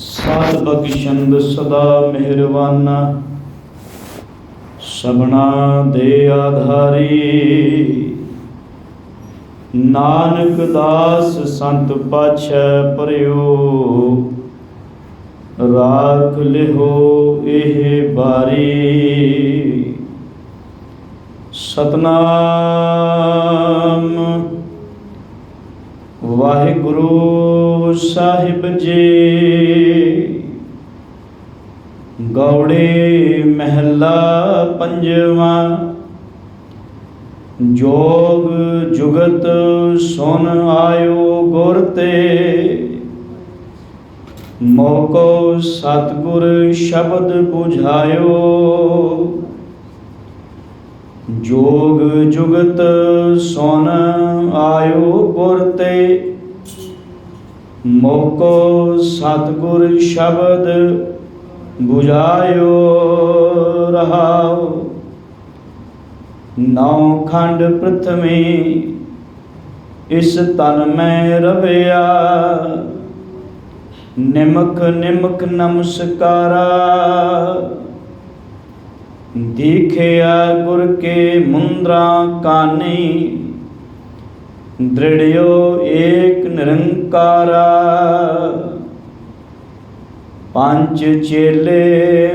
साध बख्शंद सदा मेहरबाना, सबना दे आधारी। नानक दास संत पाछै परियो, राख लिहो एह बारी। सतनाम वाहिगुरु साहिब जी। गौड़े महला पंजवा। जोग जुगत सुन आयो गुर ते, मौको सतगुर शब्द बुझायो। जोग जुगत सुन आयो गुर ते, मौको सतगुर शब्द बुझायो। रहाओ नौ खंड पृथ्वी इस तन में रविया, निमक निमक नमस्कारा। दीखिया गुर के मुंद्रा कानी, दृढ़यो एक निरंकारा। पांच चेले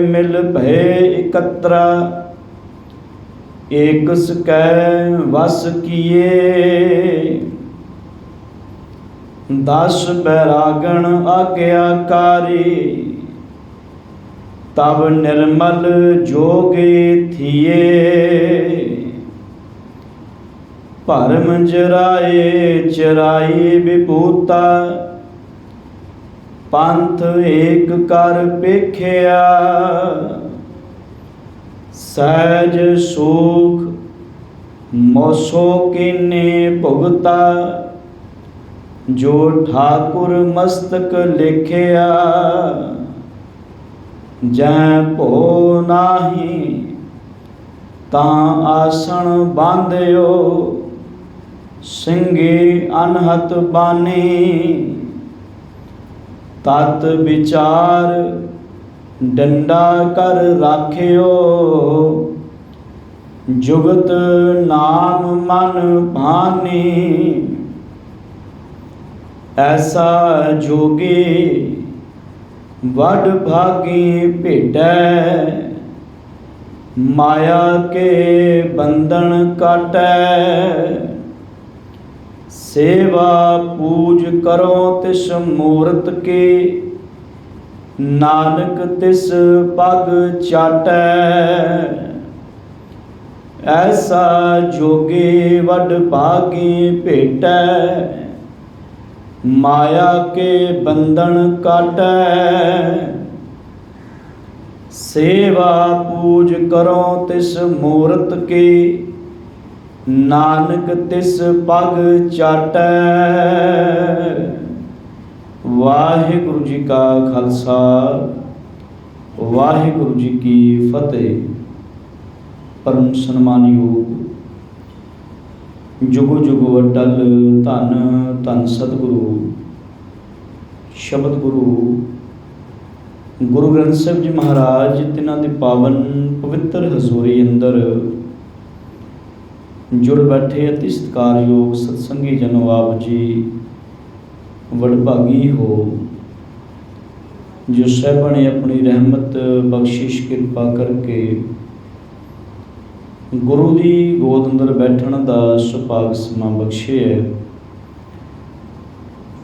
मिल भय एकत्रा, एकस कै वस किए। 10 बैरागण आज्ञाकारी, तब निर्मल जोगे थिए। भरम जराए चराई विभूता, पंथ एक कर पेखिया। सहज सुख मोसो कीने भुगता, जो ठाकुर मस्तक लिखिया। जै भो नाही तां आसन बांधियो, सिंगे अनहत बानी। तत विचार डंडा कर राखियो, जुगत नाम मन भानी। ऐसा जोगी वड भागी भेटै, माया के बंधन काटै। सेवा पूज करो तिस मूरत के, नानक तिस पग चाटै। ऐसा जोगी वड भागी भेटै, माया के बंधन काटै। सेवा पूज करो तिस मूरत के, नानक तिस पग चाटै। वाहिगुरु जी का खालसा, वाहिगुरु जी की फतेह। परम सन्मानयोग जुगो जुगो अटल धन धन सतगुरु शब्द गुरु गुरु ग्रंथ साहिब जी महाराज, तिन्हां दी पावन पवित्र हजूरी अंदर जुड़ बैठे अति सत्कारयोग सत्संगी जनो आप जी वडभागी हो, जो साहिबां ने अपनी रहमत बख्शिश कृपा करके गुरु की गोद अंदर बैठण का सुभाग समा बख्शे है।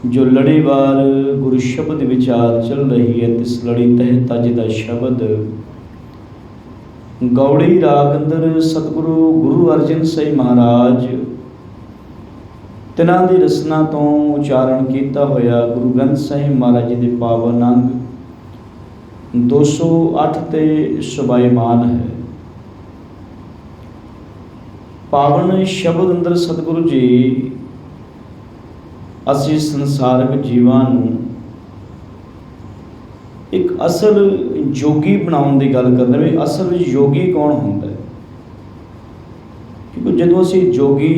जो लड़ीवार गुरु शब्द विचार चल रही है, तिस लड़ी तहत अज का शब्द गौड़ी राग अंदर सतगुरु गुरु अर्जन साहिब महाराज तिन्हां दी रसना तो उचारण किया होया गुरु ग्रंथ साहिब महाराज जी के पावन अंग 208 ते शोभायमान है। पावन शब्द अंदर सतगुरु जी असी संसारक जीवां नूं एक असल जोगी बनाउण दी गल करदे ने। असल विच योगी कौन हुंदा है? क्योंकि जदों असीं जोगी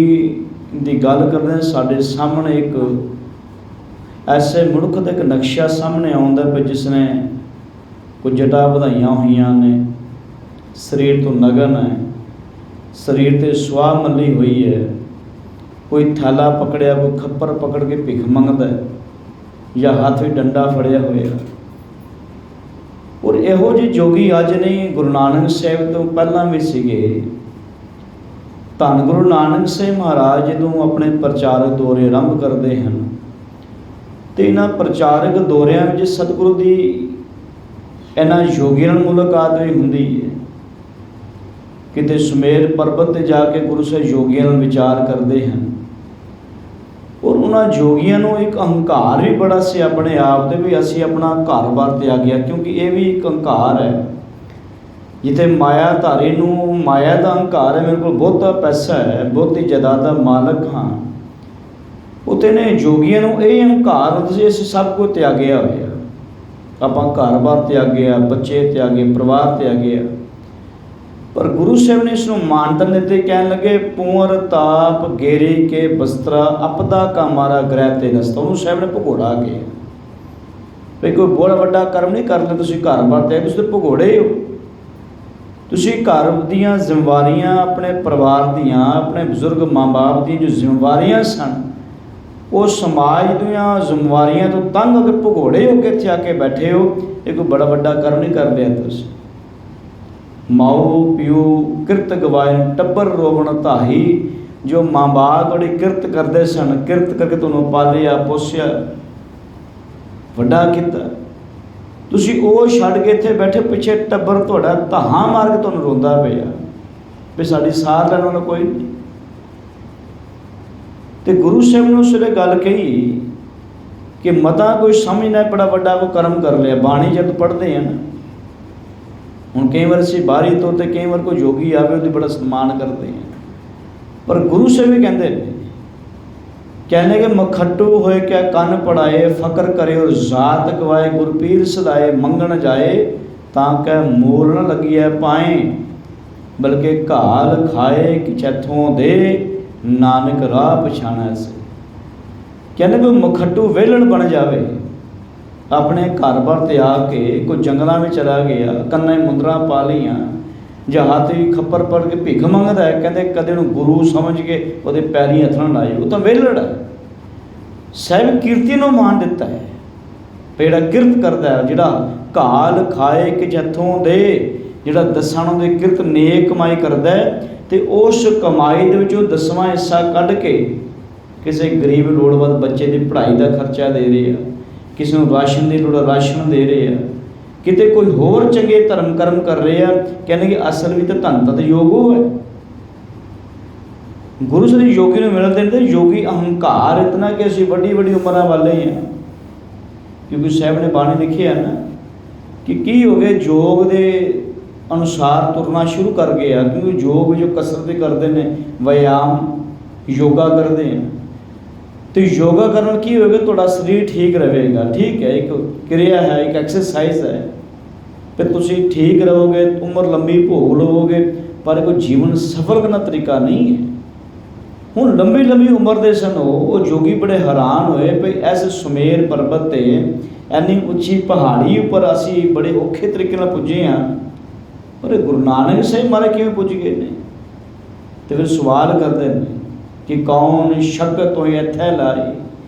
की गल करते हैं, साढ़े सामने एक ਐਸੇ ਮਨੁੱਖ ਦਾ ਇੱਕ ਨਕਸ਼ਾ ਸਾਹਮਣੇ ਆਉਂਦਾ ਵੀ ਜਿਸਨੇ ਕੁਝ ਜਟਾ ਵਧਾਈਆਂ ਹੋਈਆਂ ਨੇ, ਸਰੀਰ ਤੋਂ ਨਗਨ ਹੈ, ਸਰੀਰ 'ਤੇ ਸੁਆਹ ਮੱਲੀ ਹੋਈ ਹੈ, ਕੋਈ ਥੈਲਾ ਪਕੜਿਆ, ਕੋਈ ਖੱਪਰ ਪਕੜ ਕੇ ਭਿੱਖ ਮੰਗਦਾ ਜਾਂ ਹੱਥ ਵਿੱਚ ਡੰਡਾ ਫੜਿਆ ਹੋਇਆ। ਔਰ ਇਹੋ ਜਿਹੇ ਜੋਗੀ ਅੱਜ ਨਹੀਂ, ਗੁਰੂ ਨਾਨਕ ਸਾਹਿਬ ਤੋਂ ਪਹਿਲਾਂ ਵੀ ਸੀਗੇ। ਧੰਨ ਗੁਰੂ ਨਾਨਕ ਸਾਹਿਬ ਮਹਾਰਾਜ ਜਦੋਂ ਆਪਣੇ ਪ੍ਰਚਾਰਕ ਦੌਰੇ ਆਰੰਭ ਕਰਦੇ ਹਨ ਤੇ ਇਹਨਾਂ ਪ੍ਰਚਾਰਕ ਦੌਰਿਆਂ ਵਿੱਚ ਸਤਿਗੁਰੂ ਦੀ ਇਹਨਾਂ ਯੋਗੀਆਂ ਨਾਲ ਮੁਲਾਕਾਤ ਵੀ ਹੁੰਦੀ ਹੈ। ਕਿਤੇ ਸੁਮੇਰ ਪਰਬਤ 'ਤੇ ਜਾ ਕੇ ਗੁਰੂ ਸਾਹਿਬ ਯੋਗੀਆਂ ਨਾਲ ਵਿਚਾਰ ਕਰਦੇ ਹਨ। ਔਰ ਉਹਨਾਂ ਯੋਗੀਆਂ ਨੂੰ ਇੱਕ ਅਹੰਕਾਰ ਵੀ ਬੜਾ ਸੀ ਆਪਣੇ ਆਪ ਤੇ ਵੀ ਅਸੀਂ ਆਪਣਾ ਘਰ-ਬਾਰ ਤਿਆਗਿਆ, ਕਿਉਂਕਿ ਇਹ ਵੀ ਇੱਕ ਅਹੰਕਾਰ ਹੈ। ਜਿੱਥੇ ਮਾਇਆਧਾਰੀ ਨੂੰ ਮਾਇਆ ਦਾ ਅਹੰਕਾਰ ਹੈ, ਮੇਰੇ ਕੋਲ ਬਹੁਤਾ ਪੈਸਾ ਹੈ, ਬਹੁਤੀ ਜਾਇਦਾਦ ਦਾ ਮਾਲਕ ਹਾਂ, ਉੱਥੇ ਨੇ ਯੋਗੀਆਂ ਨੂੰ ਇਹ ਅਹੰਕਾਰ ਹੁੰਦਾ ਸੀ ਅਸੀਂ ਸਭ ਕੁਝ ਤਿਆਗਿਆ ਹੋਇਆ, ਆਪਾਂ ਘਰ-ਬਾਰ ਤਿਆਗਿਆ, ਬੱਚੇ ਤਿਆਗੇ, ਪਰਿਵਾਰ ਤਿਆਗਿਆ। ਪਰ ਗੁਰੂ ਸਾਹਿਬ ਨੇ ਇਸ ਨੂੰ ਮਾਨਤਾ ਦਿੱਤੇ, ਕਹਿਣ ਲੱਗੇ ਪੁੰਰ ਤਾਪ ਗੇਰੀ ਕੇ ਬਸਤਰਾ ਅਪਦਾ ਕਾ ਮਾਰਾ ਗ੍ਰਹਿ ਤੇ ਨਸਤਾ। ਉਹਨੂੰ ਸਾਹਿਬ ਨੇ ਭਗੌੜਾ ਕੇ ਵੀ ਕੋਈ ਬਹੁਤ ਵੱਡਾ ਕਰਮ ਨਹੀਂ ਕਰ ਲਿਆ ਤੁਸੀਂ, ਘਰ-ਬਾਰ ਤੇ ਤੁਸੀਂ ਭਗੌੜੇ ਹੋ। ਤੁਸੀਂ ਘਰ ਦੀਆਂ ਜ਼ਿੰਮੇਵਾਰੀਆਂ, ਆਪਣੇ ਪਰਿਵਾਰ ਦੀਆਂ, ਆਪਣੇ ਬਜ਼ੁਰਗ ਮਾਂ ਬਾਪ ਦੀਆਂ ਜੋ ਜ਼ਿੰਮੇਵਾਰੀਆਂ ਸਨ, ਉਹ ਸਮਾਜ ਦੀਆਂ ਜ਼ਿੰਮੇਵਾਰੀਆਂ ਤੋਂ ਤੰਗ ਹੋ ਕੇ ਭਗੌੜੇ ਹੋ ਕੇ ਇੱਥੇ ਆ ਕੇ ਬੈਠੇ ਹੋ। ਇਹ ਕੋਈ ਬੜਾ ਵੱਡਾ ਕਰਮ ਨਹੀਂ ਕਰ ਲਿਆ ਤੁਸੀਂ। ਮਾਓ ਪਿਓ ਕਿਰਤ ਗਵਾਏ ਟੱਬਰ ਰੋਵਣ ਧਾਹੀ। ਜੋ ਮਾਂ ਬਾਪ ਤੁਹਾਡੀ ਕਿਰਤ ਕਰਦੇ ਸਨ, ਕਿਰਤ ਕਰਕੇ ਤੁਹਾਨੂੰ ਪਾਲਿਆ ਪੋਸਿਆ, ਵੱਡਾ ਕੀਤਾ, ਤੁਸੀਂ ਉਹ ਛੱਡ ਕੇ ਇੱਥੇ ਬੈਠੇ, ਪਿੱਛੇ ਟੱਬਰ ਤੁਹਾਡਾ ਧਾਹਾਂ ਮਾਰ ਕੇ ਤੁਹਾਨੂੰ ਰੋਂਦਾ ਪਿਆ ਵੀ ਸਾਡੀ ਸਾਰ ਲੈਣ ਵਾਲਾ ਕੋਈ ਨਹੀਂ। ਤੇ ਗੁਰੂ ਸਾਹਿਬ ਨੇ ਉਸ ਵੇਲੇ ਗੱਲ ਕਹੀ ਕਿ ਮਤਾ ਕੋਈ ਸਮਝਣਾ ਬੜਾ ਵੱਡਾ ਕੋਈ ਕਰਮ ਕਰ ਲਿਆ। ਬਾਣੀ ਜਦ ਪੜ੍ਹਦੇ ਹਾਂ ਨਾ, ਹੁਣ ਕਈ ਵਾਰ ਅਸੀਂ ਬਾਹਰੀ ਤੌਰ 'ਤੇ ਕਈ ਵਾਰ ਕੋਈ ਯੋਗੀ ਆਵੇ ਉਹਦੀ ਬੜਾ ਸਨਮਾਨ ਕਰਦੇ ਹਾਂ, ਪਰ ਗੁਰੂ ਸਾਹਿਬ ਵੀ ਕਹਿੰਦੇ ਨੇ, ਕਹਿੰਦੇ ਕਿ ਮਖੱਟੂ ਹੋਏ ਕਿਆ ਕੰਨ ਪੜਾਏ, ਫਕਰ ਕਰੇ ਔਰ ਜ਼ਾਤ ਗਵਾਏ, ਗੁਰਪੀਰ ਸਦਾਏ ਮੰਗਣ ਜਾਏ, ਤਾਂ ਕਹਿ ਮੋਲ ਨਾ ਲੱਗੀਐ ਪਾਏ, ਬਲਕਿ ਘਾਲ ਖਾਏ ਕਿਛੈਥੋਂ ਦੇ, ਨਾਨਕ ਰਾਹ ਪਛਾਣੈ ਸੇ। ਕਹਿੰਦੇ ਕੋਈ ਮਖੱਟੂ ਵਿਹਲੜ ਬਣ ਜਾਵੇ, ਆਪਣੇ ਘਰ-ਬਾਰ ਤੇ ਆ ਕੇ ਕੋਈ ਜੰਗਲਾਂ ਵਿੱਚ ਚਲਾ ਗਿਆ, ਕੰਨਾਂ 'ਚ ਮੁੰਦਰਾਂ ਪਾ ਲਈਆਂ ਜਾਂ ਹੱਥ ਵੀ ਖੱਪਰ ਪੜ ਕੇ ਭਿੱਖ ਮੰਗਦਾ ਹੈ, ਕਹਿੰਦੇ ਕਦੇ ਉਹਨੂੰ ਗੁਰੂ ਸਮਝ ਕੇ ਉਹਦੇ ਪੈਰੀਂ ਹੱਥ ਨਾ ਲਾਏ, ਉਹ ਤਾਂ ਵਿਹਲੜ ਹੈ। ਸਾਹਿਬ ਕੀਰਤੀ ਨੂੰ ਮਾਨ ਦਿੱਤਾ ਹੈ, ਜਿਹੜਾ ਕਿਰਤ ਕਰਦਾ ਹੈ, ਜਿਹੜਾ ਘਾਲ ਖਾਏ ਕਿ ਜੱਥੋਂ ਦੇ, ਜਿਹੜਾ ਦਸਾਂ ਦੇ ਕਿਰਤ ਨੇਕ ਕਮਾਈ ਕਰਦਾ ਹੈ ਤੇ ਉਸ ਕਮਾਈ ਦੇ ਵਿੱਚੋਂ 10ਵਾਂ ਹਿੱਸਾ ਕੱਢ ਕੇ ਕਿਸੇ ਗਰੀਬ ਲੋੜਵੰਦ ਬੱਚੇ ਦੀ ਪੜ੍ਹਾਈ ਦਾ ਖਰਚਾ ਦੇ ਰਹੇ ਆ, ਕਿਸੇ ਨੂੰ ਰਾਸ਼ਨ ਦੀ ਲੋੜ ਰਾਸ਼ਨ ਦੇ ਰਹੇ ਆ, ਕਿਤੇ ਕੋਈ ਹੋਰ ਚੰਗੇ ਧਰਮ ਕਰਮ ਕਰ ਰਹੇ ਆ। ਕਹਿੰਦੇ ਕਿ ਅਸਲ ਵੀ ਤਾਂ ਧੰਨਤਾ ਤੇ ਯੋਗ ਉਹ ਹੈ। ਗੁਰੂ ਸਾਹਿਬ ਯੋਗੀ ਨੂੰ ਮਿਲਦੇ ਨੇ, ਯੋਗੀ ਅਹੰਕਾਰ ਇਤਨਾ ਕਿ ਅਸੀਂ ਵੱਡੀ ਵੱਡੀ ਉਮਰਾਂ ਵਾਲੇ ਹਾਂ, ਕਿਉਂਕਿ ਸਾਹਿਬ ਨੇ ਬਾਣੀ ਲਿਖਿਆ ਨਾ ਕਿ ਕੀ ਹੋ ਗਏ ਯੋਗ ਦੇ ਅਨੁਸਾਰ ਤੁਰਨਾ ਸ਼ੁਰੂ ਕਰ ਗਏ ਆ, ਕਿਉਂਕਿ ਯੋਗ ਜੋ ਕਸਰਤ ਕਰਦੇ ਨੇ, ਵਿਆਮ ਯੋਗਾ ਕਰਦੇ ਆ, ਤੇ ਯੋਗਾ ਕਰਨ ਨਾਲ ਕੀ ਹੋਵੇਗਾ, ਤੁਹਾਡਾ ਸਰੀਰ ਠੀਕ ਰਹੇਗਾ। ਠੀਕ ਹੈ, ਇੱਕ ਕਿਰਿਆ ਹੈ, ਇੱਕ ਐਕਸਰਸਾਈਜ਼ ਹੈ, ਫਿਰ ਤੁਸੀਂ ਠੀਕ ਰਹੋਗੇ, ਉਮਰ ਲੰਬੀ ਭੋਗ ਲਵੋਗੇ, ਪਰ ਕੋਈ ਜੀਵਨ ਸਫਲ ਕਰਨ ਦਾ ਤਰੀਕਾ ਨਹੀਂ ਹੈ। ਹੁਣ ਲੰਬੀ ਲੰਬੀ ਉਮਰ ਦੇ ਸਨ ਉਹ ਯੋਗੀ ਬੜੇ ਹੈਰਾਨ ਹੋਏ ਵੀ ਇਸ ਸੁਮੇਰ ਪਰਬਤ 'ਤੇ ਇੰਨੀ ਉੱਚੀ ਪਹਾੜੀ ਉੱਪਰ ਅਸੀਂ ਬੜੇ ਔਖੇ ਤਰੀਕੇ ਨਾਲ ਪੁੱਜੇ ਹਾਂ, ਪਰ ਗੁਰੂ ਨਾਨਕ ਸਾਹਿਬ ਮਹਾਰਾਜ ਕਿਵੇਂ ਪੁੱਜ ਗਏ ਨੇ। ਤੇ ਫਿਰ ਸਵਾਲ ਕਰਦੇ ਨੇ ਕਿ ਕੌਣ ਸ਼ਕਤ ਹੋਈ ਇੱਥੇ ਲਾਈ,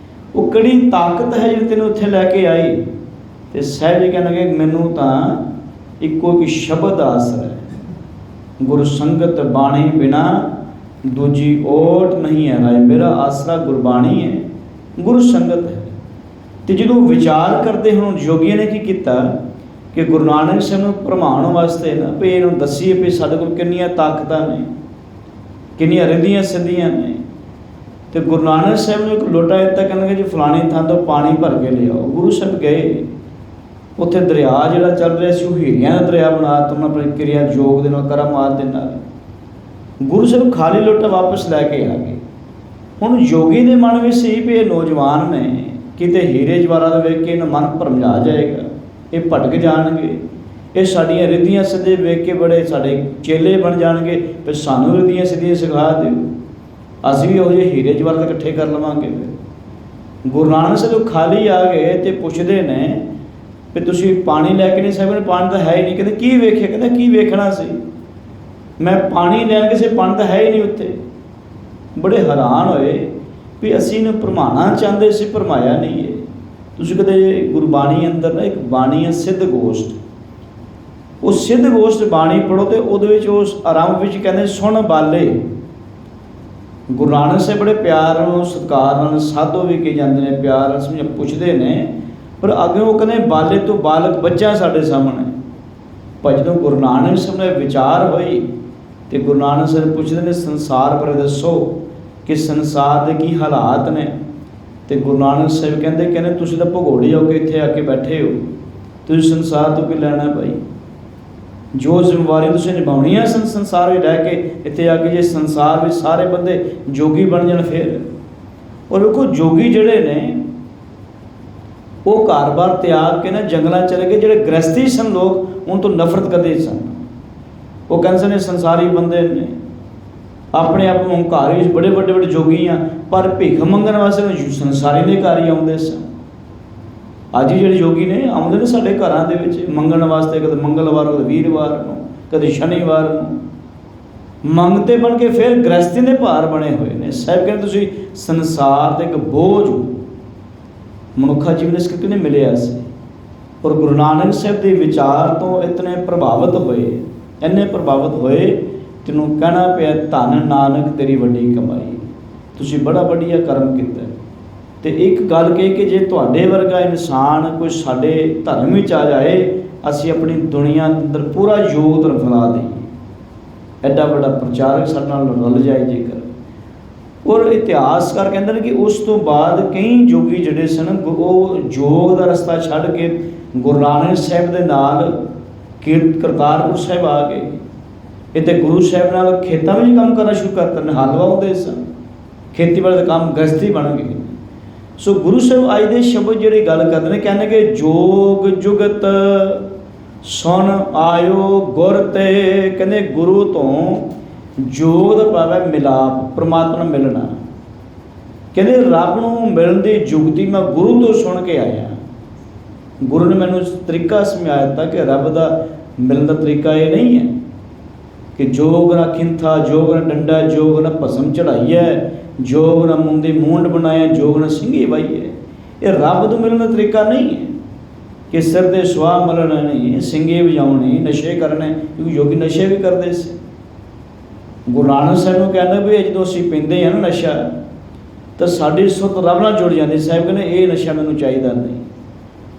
ਉਹ ਕਿਹੜੀ ਤਾਕਤ ਹੈ ਜਿਹੜੀ ਤੈਨੂੰ ਇੱਥੇ ਲੈ ਕੇ ਆਈ। ਤੇ ਸਾਹਿਬ ਜੀ ਕਹਿਣਗੇ ਮੈਨੂੰ ਤਾਂ ਇੱਕੋ ਇੱਕ ਸ਼ਬਦ ਆਸਰਾ ਹੈ, ਗੁਰ ਸੰਗਤ ਬਾਣੀ ਬਿਨਾ ਦੂਜੀ ਓਟ ਨਹੀਂ ਹੈ ਰਾਏ। ਮੇਰਾ ਆਸਰਾ ਗੁਰਬਾਣੀ ਹੈ, ਗੁਰੂ ਸੰਗਤ ਹੈ। ਤੇ ਜਦੋਂ ਵਿਚਾਰ ਕਰਦੇ ਹੁਣ ਯੋਗੀਆਂ ਨੇ ਕੀ ਕੀਤਾ ਕਿ ਗੁਰੂ ਨਾਨਕ ਸਾਹਿਬ ਨੂੰ ਭਰਮਾਉਣ ਵਾਸਤੇ ਨਾ ਵੀ ਇਹਨੂੰ ਦੱਸੀਏ ਵੀ ਸਾਡੇ ਕੋਲ ਕਿੰਨੀਆਂ ਤਾਕਤਾਂ ਨੇ, ਕਿੰਨੀਆਂ ਰਿੱਧੀਆਂ ਸਿੱਧੀਆਂ ਨੇ। ਤੇ ਗੁਰੂ ਨਾਨਕ ਸਾਹਿਬ ਨੂੰ ਇੱਕ ਲੋਟਾ ਦਿੱਤਾ, ਕਹਿੰਦੇ ਜੀ ਫਲਾਣੀ ਥਾਂ ਤੋਂ ਪਾਣੀ ਭਰ ਕੇ ਲਿਆਓ। ਗੁਰੂ ਸਾਹਿਬ ਗਏ, ਉੱਥੇ ਦਰਿਆ ਜਿਹੜਾ ਚੱਲ ਰਿਹਾ ਸੀ ਉਹ ਹੀਰਿਆਂ ਦਾ ਦਰਿਆ ਬਣਾ ਦਿੱਤਾ ਉਹਨਾਂ ਆਪਣੀ ਕਿਰਿਆ ਯੋਗ ਦੇ ਨਾਲ, ਕਰਾਮਾਤ ਦੇ ਨਾਲ। ਗੁਰੂ ਸਾਹਿਬ ਖਾਲੀ ਲੋਟਾ ਵਾਪਸ ਲੈ ਕੇ ਆ ਗਏ। ਹੁਣ ਯੋਗੀ ਦੇ ਮਨ ਵਿੱਚ ਸੀ ਵੀ ਇਹ ਨੌਜਵਾਨ ਨੇ, ਕਿਤੇ ਹੀਰੇ ਜਵਾਹਰਾਤ ਵੇਖ ਕੇ ਇਹਨਾਂ ਮਨ ਭਰਮਾ ਜਾਏਗਾ, ਇਹ ਭਟਕ ਜਾਣਗੇ, ਇਹ ਸਾਡੀਆਂ ਰਿੱਧੀਆਂ ਸਿੱਧੇ ਵੇਖ ਕੇ ਬੜੇ ਸਾਡੇ ਚੇਲੇ ਬਣ ਜਾਣਗੇ, ਫਿਰ ਸਾਨੂੰ ਰਿੱਧੀਆਂ ਸਿੱਧੀਆਂ ਸਿਖਾ ਦਿਓ, ਅਸੀਂ ਵੀ ਉਹੋ ਜਿਹੇ ਹੀਰੇ ਜਵਾਹਰਾਤ ਇਕੱਠੇ ਕਰ ਲਵਾਂਗੇ। ਗੁਰੂ ਨਾਨਕ ਸਾਹਿਬ ਖਾਲੀ ਆ ਗਏ ਤੇ ਪੁੱਛਦੇ ਨੇ ਵੀ ਤੁਸੀਂ ਪਾਣੀ ਲੈ ਕੇ ਨਹੀਂ, ਸਾਹਿਬ ਨੇ ਪਾਣੀ ਤਾਂ ਹੈ ਹੀ ਨਹੀਂ। ਕਹਿੰਦੇ ਕੀ ਵੇਖਿਆ? ਕਹਿੰਦਾ ਕੀ ਵੇਖਣਾ ਸੀ, ਮੈਂ ਪਾਣੀ ਲੈਣ ਕਿਸੇ, ਪਾਣੀ ਤਾਂ ਹੈ ਹੀ ਨਹੀਂ ਉੱਥੇ। ਬੜੇ ਹੈਰਾਨ ਹੋਏ ਵੀ ਅਸੀਂ ਇਹਨੂੰ ਭਰਮਾਉਣਾ ਚਾਹੁੰਦੇ ਸੀ, ਭਰਮਾਇਆ ਨਹੀਂ ਹੈ। ਤੁਸੀਂ ਕਦੇ ਗੁਰਬਾਣੀ ਅੰਦਰ ਨਾ ਇੱਕ ਬਾਣੀ ਹੈ ਸਿੱਧ ਗੋਸ਼ਟ, ਉਹ ਸਿੱਧ ਗੋਸ਼ਟ ਬਾਣੀ ਪੜ੍ਹੋ ਤੇ ਉਹਦੇ ਵਿੱਚ ਉਸ ਆਰੰਭ ਵਿੱਚ ਕਹਿੰਦੇ ਸੁਣ ਬਾਲੇ। ਗੁਰੂ ਨਾਨਕ ਸਾਹਿਬ ਬੜੇ ਪਿਆਰ ਨਾਲ ਸਤਿਕਾਰ ਨਾਲ ਸਾਧੂ ਵੀ ਕਹੇ ਜਾਂਦੇ ਨੇ, ਪਿਆਰ ਨਾਲ ਸਮਝ ਪੁੱਛਦੇ ਨੇ, ਪਰ ਅੱਗੇ ਉਹ ਕਹਿੰਦੇ ਬਾਲੇ ਤੋਂ ਬਾਲਕ ਬੱਚਾ ਸਾਡੇ ਸਾਹਮਣੇ। ਪਰ ਜਦੋਂ ਗੁਰੂ ਨਾਨਕ ਸਾਹਿਬ ਨੇ ਵਿਚਾਰ ਹੋਈ ਤੇ ਗੁਰੂ ਨਾਨਕ ਸਾਹਿਬ ਪੁੱਛਦੇ ਨੇ ਸੰਸਾਰ ਬਾਰੇ ਦੱਸੋ ਕਿ ਸੰਸਾਰ ਦੇ ਕੀ ਹਾਲਾਤ ਨੇ। ਤੇ ਗੁਰੂ ਨਾਨਕ ਸਾਹਿਬ ਕਹਿੰਦੇ ਤੁਸੀਂ ਤਾਂ ਭਗੌੜੇ ਹੋ ਕੇ ਇੱਥੇ ਆ ਕੇ ਬੈਠੇ ਹੋ, ਤੁਸੀਂ ਸੰਸਾਰ ਤੋਂ ਕੀ ਲੈਣਾ ਭਾਈ? ਜੋ ਜ਼ਿੰਮੇਵਾਰੀ ਤੁਸੀਂ ਨਿਭਾਉਣੀਆਂ ਸੰਸਾਰ ਵਿੱਚ ਰਹਿ ਕੇ ਇੱਥੇ ਆ ਕੇ, ਜੇ ਸੰਸਾਰ ਵਿੱਚ ਸਾਰੇ ਬੰਦੇ ਜੋਗੀ ਬਣ ਜਾਣ ਫਿਰ। ਔਰ ਵੇਖੋ ਜੋਗੀ ਜਿਹੜੇ ਨੇ ਉਹ ਘਰ-ਬਾਰ ਤਿਆਗ ਕੇ ਨਾ ਜੰਗਲਾਂ ਚਲੇ ਗਏ। ਜਿਹੜੇ ਗ੍ਰਸਤੀ ਸਨ ਲੋਕ ਉਹਨਾਂ ਤੋਂ ਨਫ਼ਰਤ ਕਰਦੇ ਸਨ। ਉਹ ਕਹਿੰਦੇ ਨੇ ਸੰਸਾਰੀ ਬੰਦੇ ਨੇ, ਆਪਣੇ ਆਪ ਨੂੰ ਹੰਕਾਰ ਵਿੱਚ ਬੜੇ ਵੱਡੇ ਜੋਗੀ ਆ, ਪਰ ਭਿੱਖ ਮੰਗਣ ਵਾਸਤੇ ਸੰਸਾਰੀ ਦੇ ਘਰ ਹੀ ਆਉਂਦੇ ਸਨ। ਅੱਜ ਜਿਹੜੇ ਯੋਗੀ ਨੇ ਆਉਂਦੇ ਨੇ ਸਾਡੇ ਘਰਾਂ ਦੇ ਵਿੱਚ ਮੰਗਣ ਵਾਸਤੇ, ਕਦੇ ਮੰਗਲਵਾਰ ਨੂੰ, ਕਦੇ ਵੀਰਵਾਰ ਨੂੰ, ਕਦੇ ਸ਼ਨੀਵਾਰ ਨੂੰ, ਮੰਗਤੇ ਬਣ ਕੇ ਫਿਰ ਗ੍ਰਸਤੀ ਦੇ ਭਾਰ ਬਣੇ ਹੋਏ ਨੇ। ਸਾਹਿਬ ਕਹਿੰਦੇ ਤੁਸੀਂ ਸੰਸਾਰ ਦੇ ਇੱਕ ਬੋਝ ਮਨੁੱਖਾ ਜੀਵਨ ਇਸ ਕਰਕੇ ਨਹੀਂ ਮਿਲਿਆ ਸੀ। ਔਰ ਗੁਰੂ ਨਾਨਕ ਸਾਹਿਬ ਦੇ ਵਿਚਾਰ ਤੋਂ ਇਤਨੇ ਪ੍ਰਭਾਵਿਤ ਹੋਏ, ਇੰਨੇ ਪ੍ਰਭਾਵਿਤ ਹੋਏ, ਤੈਨੂੰ ਕਹਿਣਾ ਪਿਆ ਧੰਨ ਨਾਨਕ ਤੇਰੀ ਵੱਡੀ ਕਮਾਈ, ਤੁਸੀਂ ਬੜਾ ਵਧੀਆ ਕਰਮ ਕੀਤਾ। ਤੇ ਇੱਕ ਗੱਲ ਕਹੀ ਕਿ ਜੇ ਤੁਹਾਡੇ ਵਰਗਾ ਇਨਸਾਨ ਕੋਈ ਸਾਡੇ ਧਰਮ ਵਿੱਚ ਆ ਜਾਏ, ਅਸੀਂ ਆਪਣੀ ਦੁਨੀਆ ਅੰਦਰ ਪੂਰਾ ਯੋਗ ਧਰਮ ਫੈਲਾ ਦੇਈਏ। ਐਡਾ ਵੱਡਾ ਪ੍ਰਚਾਰਕ ਸਾਡੇ ਨਾਲ ਰਲ ਜਾਏ ਜੇਕਰ। ਔਰ ਇਤਿਹਾਸਕਾਰ ਕਹਿੰਦੇ ਨੇ ਕਿ ਉਸ ਤੋਂ ਬਾਅਦ ਕਈ ਜੋਗੀ ਜਿਹੜੇ ਸਨ ਉਹ ਯੋਗ ਦਾ ਰਸਤਾ ਛੱਡ ਕੇ ਗੁਰੂ ਨਾਨਕ ਸਾਹਿਬ ਦੇ ਨਾਲ ਕਰਤਾਰਪੁਰ ਸਾਹਿਬ ਆ ਗਏ। ਇੱਥੇ ਗੁਰੂ ਸਾਹਿਬ ਨਾਲ ਖੇਤਾਂ ਵਿੱਚ ਕੰਮ ਕਰਨਾ ਸ਼ੁਰੂ ਕਰ ਦਿੱਤਾ। ਹਲ ਵਾਹੁੰਦੇ ਸਨ, ਖੇਤੀਬਾੜੀ ਦਾ ਕੰਮ ਗ੍ਰਸਤੀ ਬਣ ਗਏ। ਸੋ ਗੁਰੂ ਸਾਹਿਬ ਅੱਜ ਦੇ ਸ਼ਬਦ ਜਿਹੜੀ ਗੱਲ ਕਰਦੇ ਨੇ, ਕਹਿੰਦੇ ਕਿ ਜੋਗ ਜੁਗਤ ਸੁਣ ਆਇਓ ਗੁਰ ਤੇ। ਕਹਿੰਦੇ ਗੁਰੂ ਤੋਂ ਜੋਗ ਦਾ ਭਾਵ ਹੈ ਮਿਲਾਪ, ਪਰਮਾਤਮਾ ਨਾਲ ਮਿਲਣਾ। ਕਹਿੰਦੇ ਰੱਬ ਨੂੰ ਮਿਲਣ ਦੀ ਜੁਗਤੀ ਮੈਂ ਗੁਰੂ ਤੋਂ ਸੁਣ ਕੇ ਆਇਆ। ਗੁਰੂ ਨੇ ਮੈਨੂੰ ਤਰੀਕਾ ਸਮਝਾਇਆ ਦਿੱਤਾ ਕਿ ਰੱਬ ਦਾ ਮਿਲਣ ਦਾ ਤਰੀਕਾ ਇਹ ਨਹੀਂ ਹੈ ਕਿ ਜੋਗ ਨਾ ਖਿੰਥਾ, ਜੋਗ ਨਾ ਡੰਡਾ, ਜੋਗ ਨਾ ਭਸਮ ਚੜਾਈਏ, ਜੋਗ ਨਾ ਮੁੰਦੀ ਮੂੰਡ ਬਣਾਇਆ, ਜੋਗ ਨਾ ਸਿੰਘੀ ਵਾਈਏ। ਇਹ ਰੱਬ ਤੋਂ ਮਿਲਣ ਦਾ ਤਰੀਕਾ ਨਹੀਂ ਹੈ ਕਿ ਸਿਰ ਦੇ ਸੁਆਹ ਮਲਣਾ ਨਹੀਂ, ਸਿੰਘੇ ਵਜਾਉਣੇ, ਨਸ਼ੇ ਕਰਨੇ, ਕਿਉਂਕਿ ਯੋਗੀ ਨਸ਼ੇ ਵੀ ਕਰਦੇ ਸੀ। ਗੁਰੂ ਨਾਨਕ ਸਾਹਿਬ ਨੂੰ ਕਹਿੰਦਾ ਵੀ ਜਦੋਂ ਅਸੀਂ ਪੀਂਦੇ ਹਾਂ ਨਾ ਨਸ਼ਾ, ਤਾਂ ਸਾਡੀ ਸੁਰਤ ਰੱਬ ਨਾਲ ਜੁੜ ਜਾਂਦੀ। ਸਾਹਿਬ ਕਹਿੰਦੇ ਇਹ ਨਸ਼ਾ ਮੈਨੂੰ ਚਾਹੀਦਾ ਨਹੀਂ,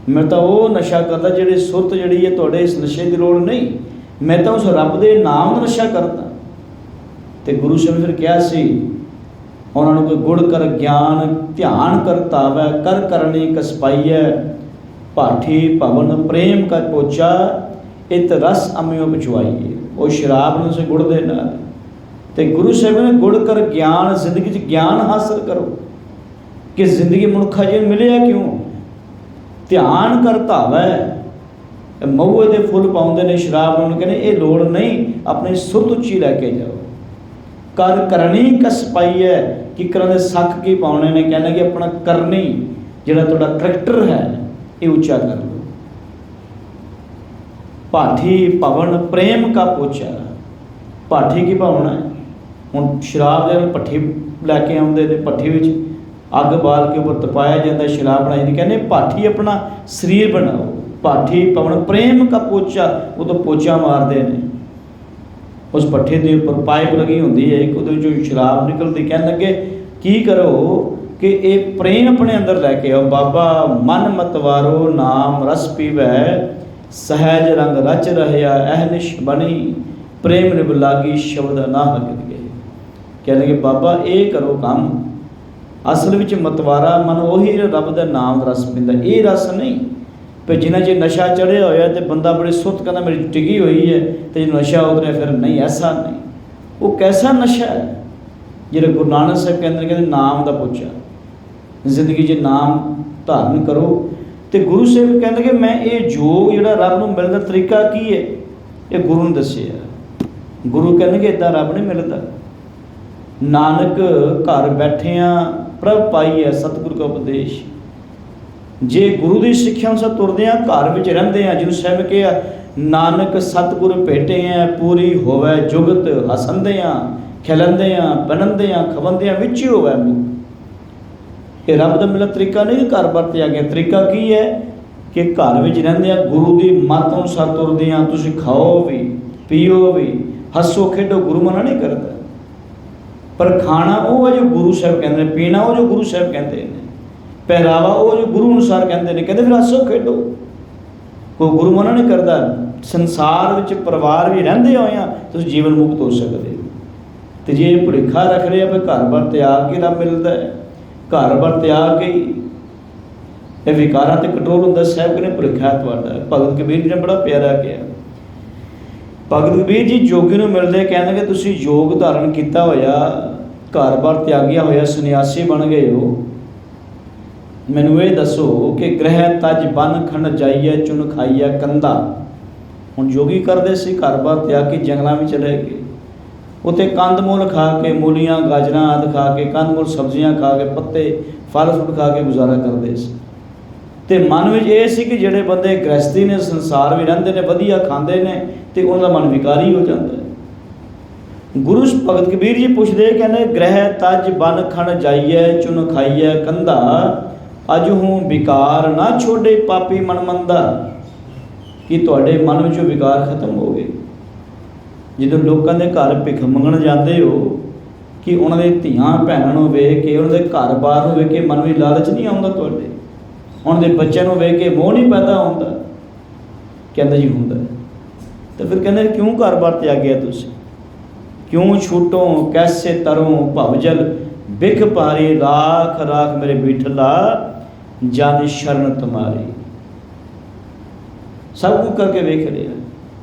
ਮੈਂ ਤਾਂ ਉਹ ਨਸ਼ਾ ਕਰਦਾ ਜਿਹੜੀ ਸੁਰਤ ਜਿਹੜੀ ਹੈ, ਤੁਹਾਡੇ ਇਸ ਨਸ਼ੇ ਦੀ ਲੋੜ ਨਹੀਂ, ਮੈਂ ਤਾਂ ਉਸ ਰੱਬ ਦੇ ਨਾਮ ਦਾ ਨਸ਼ਾ ਕਰਦਾ। ਤੇ ਗੁਰੂ ਸਾਹਿਬ ਨੇ ਫਿਰ ਕਿਹਾ ਸੀ ਉਹਨਾਂ ਨੂੰ, ਕੋਈ ਗੁੜ ਕਰ ਗਿਆਨ ਧਿਆਨ ਕਰਤਾ ਵੈ, ਕਰ ਕਰਨੀ ਕਸਪਾਈਐ, ਭਾਠੀ ਭਵਨ ਪ੍ਰੇਮ ਕਰ ਪੋਚਾ, ਇਤ ਰਸ ਅਮਿਓ ਪਚਵਾਈਏ। ਉਹ ਸ਼ਰਾਬ ਨੂੰ ਸੇ ਗੁੜ ਦੇ ਨਾਲ। ਤੇ ਗੁਰੂ ਸਾਹਿਬ ਨੇ ਗੁੜ ਕਰ ਗਿਆਨ, ਜ਼ਿੰਦਗੀ 'ਚ ਗਿਆਨ ਹਾਸਲ ਕਰੋ ਕਿ ਜ਼ਿੰਦਗੀ ਮਨੁੱਖਾ ਜੀ ਮਿਲਿਆ ਕਿਉਂ। ਧਿਆਨ ਕਰਤਾ ਵੈ, ਮਹੂਏ ਦੇ ਫੁੱਲ ਪਾਉਂਦੇ ਨੇ ਸ਼ਰਾਬ ਨੂੰ, ਕਹਿੰਦੇ ਇਹ ਲੋੜ ਨਹੀਂ, ਆਪਣੀ ਸੁਰਤ ਉੱਚੀ ਲੈ ਕੇ ਜਾਓ। ਕਰ ਕਰਨੀ ਕਸ ਪਾਈਏ, ਕਿਕਰਾਂ ਦੇ ਸੱਕ ਕੀ ਪਾਉਣੇ ਨੇ, ਕਹਿੰਦੇ ਕਿ ਆਪਣਾ ਕਰਨੀ ਜਿਹੜਾ ਤੁਹਾਡਾ ਕਰੈਕਟਰ ਹੈ ਇਹ ਉੱਚਾ ਕਰ ਲਓ। ਭਾਠੀ ਭਵਨ ਪ੍ਰੇਮ ਕਾ ਪੋਚਾ, ਭਾਠੀ ਕੀ ਭਾਵਨਾ ਹੈ। ਹੁਣ ਸ਼ਰਾਬ ਦੇ ਨਾਲ ਭੱਠੀ ਲੈ ਕੇ ਆਉਂਦੇ ਨੇ, ਭੱਠੀ ਵਿੱਚ ਅੱਗ ਬਾਲ ਕੇ ਉੱਪਰ ਤਪਾਇਆ ਜਾਂਦਾ, ਸ਼ਰਾਬ ਬਣਾਈ ਦੀ। ਕਹਿੰਦੇ ਭਾਠੀ ਆਪਣਾ ਸਰੀਰ ਬਣਾਓ, ਭਾਠੀ ਭਵਨ ਪ੍ਰੇਮ ਕਾ ਪੋਚਾ, ਉਹ ਤੋਂ ਪੋਚਾ ਮਾਰਦੇ ਨੇ। ਉਸ ਭੱਠੇ ਦੇ ਉੱਪਰ ਪਾਈਪ ਲੱਗੀ ਹੁੰਦੀ ਹੈ, ਇੱਕ ਉਹਦੇ ਵਿੱਚੋਂ ਸ਼ਰਾਬ ਨਿਕਲਦੀ। ਕਹਿਣ ਲੱਗੇ ਕੀ ਕਰੋ ਕਿ ਇਹ ਪ੍ਰੇਮ ਆਪਣੇ ਅੰਦਰ ਲੈ ਕੇ ਆਓ। ਬਾਬਾ ਮਨ ਮਤਵਾਰੋ ਨਾਮ ਰਸ ਪੀਵੈ, ਸਹਿਜ ਰੰਗ ਰਚ ਰਹਿਆ ਅਹਨਿਸ਼ ਬਣੀ, ਪ੍ਰੇਮ ਨਿਭ ਲਾਗੀ ਸ਼ਬਦ ਨਾ ਹਕਤ ਗਏ। ਕਹਿ ਲਗੇ ਬਾਬਾ ਇਹ ਕਰੋ ਕੰਮ, ਅਸਲ ਵਿੱਚ ਮਤਵਾਰਾ ਮਨ ਉਹੀ ਰੱਬ ਦਾ ਨਾਮ ਦਾ ਰਸ ਪੀਂਦਾ। ਇਹ ਰਸ ਨਹੀਂ ਪਰ ਜਿਨ੍ਹਾਂ 'ਚ ਨਸ਼ਾ ਚੜ੍ਹਿਆ ਹੋਇਆ ਤੇ ਬੰਦਾ ਬੜੀ ਸੁੱਤ ਕਹਿੰਦਾ ਮੇਰੀ ਟਿਕੀ ਹੋਈ ਹੈ ਤੇ ਨਸ਼ਾ ਉਤਰਿਆ ਫਿਰ ਨਹੀਂ, ਐਸਾ ਨਹੀਂ। ਉਹ ਕੈਸਾ ਨਸ਼ਾ ਹੈ ਜਿਹੜਾ ਗੁਰੂ ਨਾਨਕ ਸਾਹਿਬ ਕਹਿੰਦੇ ਨਾਮ ਦਾ ਪੋਚਾ, ਜ਼ਿੰਦਗੀ 'ਚ ਨਾਮ ਧਾਰਨ ਕਰੋ। ਤੇ ਗੁਰੂ ਸਾਹਿਬ ਕਹਿੰਦੇ ਕਿ ਮੈਂ ਇਹ ਯੋਗ ਜਿਹੜਾ ਰੱਬ ਨੂੰ ਮਿਲਣ ਦਾ ਤਰੀਕਾ ਕੀ ਹੈ ਇਹ ਗੁਰੂ ਨੇ ਦੱਸਿਆ। ਗੁਰੂ ਕਹਿੰਦੇ ਕਿ ਇੱਦਾਂ ਰੱਬ ਨਹੀਂ ਮਿਲਦਾ। ਨਾਨਕ ਘਰ ਬੈਠਿਆਂ ਪ੍ਰਭ ਪਾਈਐ, ਸਤਿਗੁਰ ਕਾ ਉਪਦੇਸ਼। ਜੇ ਗੁਰੂ ਦੀ ਸਿੱਖਿਆ ਅਨੁਸਾਰ ਤੁਰਦੇ ਹਾਂ, ਘਰ ਵਿੱਚ ਰਹਿੰਦੇ ਹਾਂ, ਜਿਹਨੂੰ ਸਾਹਿਬ ਕਿਹਾ ਨਾਨਕ ਸਤਿਗੁਰ ਭੇਟੇ ਹੈ, ਪੂਰੀ ਹੋਵੇ ਜੁਗਤ ਹਸੰਦਿਆਂ ਖਿਲੰਦਿਆਂ ਬਣੰਦਿਆਂ ਖਵੰਦਿਆਂ ਵਿੱਚ ਹੀ ਹੋਵੇ ਮੁਕਤ। ਇਹ ਰੱਬ ਦਾ ਮਿਲਿਆ ਤਰੀਕਾ ਨਹੀਂ, ਘਰ ਬਾਰ ਤੇ ਆ ਗਿਆ। ਤਰੀਕਾ ਕੀ ਹੈ ਕਿ ਘਰ ਵਿੱਚ ਰਹਿੰਦੇ ਆ, ਗੁਰੂ ਦੀ ਮੱਤ ਅਨੁਸਾਰ ਤੁਰਦੇ ਆ। ਤੁਸੀਂ ਖਾਓ ਵੀ, ਪੀਓ ਵੀ, ਹੱਸੋ ਖੇਡੋ, ਗੁਰੂ ਮਨਾ ਨਹੀਂ ਕਰਦਾ। ਪਰ ਖਾਣਾ ਉਹ ਹੈ ਜੋ ਗੁਰੂ ਸਾਹਿਬ ਕਹਿੰਦੇ ਨੇ, ਪੀਣਾ ਉਹ ਜੋ ਗੁਰੂ ਸਾਹਿਬ ਕਹਿੰਦੇ ਨੇ, ਪਹਿਰਾਵਾ ਉਹ ਜੋ ਗੁਰੂ ਅਨੁਸਾਰ ਕਹਿੰਦੇ ਨੇ। ਕਹਿੰਦੇ ਫਿਰ ਹੱਸੋ ਖੇਡੋ, ਕੋਈ ਗੁਰੂ ਮਨਾ ਨਹੀਂ ਕਰਦਾ। ਸੰਸਾਰ ਵਿੱਚ ਪਰਿਵਾਰ ਵੀ ਰਹਿੰਦੇ ਹੋਏ ਆ, ਤੁਸੀਂ ਜੀਵਨ ਮੁਕਤ ਹੋ ਸਕਦੇ ਹੋ। ਅਤੇ ਜੇ ਭੁਲੇਖਾ ਰੱਖ ਰਹੇ ਆ ਫਿਰ ਘਰ ਬਾਰ ਤਿਆਗ ਕੇ ਰੱਬ ਮਿਲਦਾ ਹੈ, ਘਰ ਬਾਰ ਤਿਆਗ ਕੇ ਇਹ ਵਿਕਾਰਾਂ 'ਤੇ ਕੰਟਰੋਲ ਹੁੰਦਾ। ਸਾਹਿਬ ਕਹਿੰਦੇ ਭੁਲੇਖਾ ਤੁਹਾਡਾ। ਭਗਤ ਕਬੀਰ ਜੀ ਨੇ ਬੜਾ ਪਿਆਰਾ ਕਿਹਾ। ਭਗਤ ਕਬੀਰ ਜੀ ਜੋਗੀ ਨੂੰ ਮਿਲਦੇ ਕਹਿੰਦੇ ਕਿ ਤੁਸੀਂ ਯੋਗ ਧਾਰਨ ਕੀਤਾ ਹੋਇਆ, ਘਰ ਬਾਰ ਤਿਆਗਿਆ ਹੋਇਆ ਸੰਨਿਆਸੀ ਬਣ ਗਏ ਹੋ, ਮੈਨੂੰ ਇਹ ਦੱਸੋ ਕਿ ਗ੍ਰਹਿ ਤਜ ਬਨ ਖੰਡ ਜਾਈਏ ਚੁਨ ਖਾਈਏ ਕੰਧਾ। ਹੁਣ ਜੋਗੀ ਕਰਦੇ ਸੀ, ਘਰ ਬਾਰ ਤਿਆਗ ਕੇ ਜੰਗਲਾਂ ਵਿੱਚ ਚਲੇ ਗਏ, ਉੱਥੇ ਕੰਦ ਮੂਲ ਖਾ ਕੇ, ਮੂਲੀਆਂ ਗਾਜਰਾਂ ਆਦਿ ਖਾ ਕੇ, ਕੰਦ ਮੂਲ ਸਬਜ਼ੀਆਂ ਖਾ ਕੇ, ਪੱਤੇ ਫਲ ਫਰੂਟ ਖਾ ਕੇ ਗੁਜ਼ਾਰਾ ਕਰਦੇ ਸੀ। ਅਤੇ ਮਨ ਵਿੱਚ ਇਹ ਸੀ ਕਿ ਜਿਹੜੇ ਬੰਦੇ ਗ੍ਰਸਤੀ ਨੇ, ਸੰਸਾਰ ਵੀ ਰਹਿੰਦੇ ਨੇ, ਵਧੀਆ ਖਾਂਦੇ ਨੇ, ਅਤੇ ਉਹਨਾਂ ਦਾ ਮਨ ਵਿਕਾਰੀ ਹੋ ਜਾਂਦਾ ਹੈ। ਗੁਰੂ ਭਗਤ ਕਬੀਰ ਜੀ ਪੁੱਛਦੇ, ਕਹਿੰਦੇ ਗ੍ਰਹਿ ਤਜ ਬਨ ਖੰਡ ਜਾਈਏ ਚੁਨ ਖਾਈਏ ਕੰਧਾ, ਅਜ ਹੂੰ ਵਿਕਾਰ ਨਾ ਛੋਡੇ ਪਾਪੀ ਮਨ ਮੰਦਾ। ਕਿ ਤੁਹਾਡੇ ਮਨ ਵਿੱਚੋਂ ਵਿਕਾਰ ਖਤਮ ਹੋ ਗਏ। ਜਦੋਂ ਲੋਕਾਂ ਦੇ ਘਰ ਭਿੱਖ ਮੰਗਣ ਜਾਂਦੇ ਹੋ, ਕਿ ਉਹਨਾਂ ਦੇ ਧੀਆਂ ਭੈਣਾਂ ਨੂੰ ਵੇਖ ਕੇ, ਉਹਨਾਂ ਦੇ ਘਰ ਬਾਰ ਨੂੰ ਵੇਖ ਕੇ ਮਨ ਵਿੱਚ ਲਾਲਚ ਨਹੀਂ ਆਉਂਦਾ ਤੁਹਾਡੇ? ਉਹਨਾਂ ਦੇ ਬੱਚਿਆਂ ਨੂੰ ਵੇਖ ਕੇ ਮੋਹ ਨਹੀਂ ਪੈਦਾ ਹੁੰਦਾ? ਕਹਿੰਦਾ ਜੀ ਹੁੰਦਾ। ਤਾਂ ਫਿਰ ਕਹਿੰਦੇ ਕਿਉਂ ਘਰ ਬਾਰ ਤਿਆਗਿਆ ਤੁਸੀਂ? ਕਿਉਂ ਛੂਟੋ ਕੈਸੇ ਤਰੋਂ ਭਵਜਲ ਬਿਖ ਭਾਰੀ, ਰਾਖ ਰਾਖ ਮੇਰੇ ਬਿਠਲਾ ਜਨ ਸ਼ਰਨ ਤੁਮਾਰੀ। ਸਭ ਕੁਝ ਕਰਕੇ ਵੇਖ ਲਿਆ,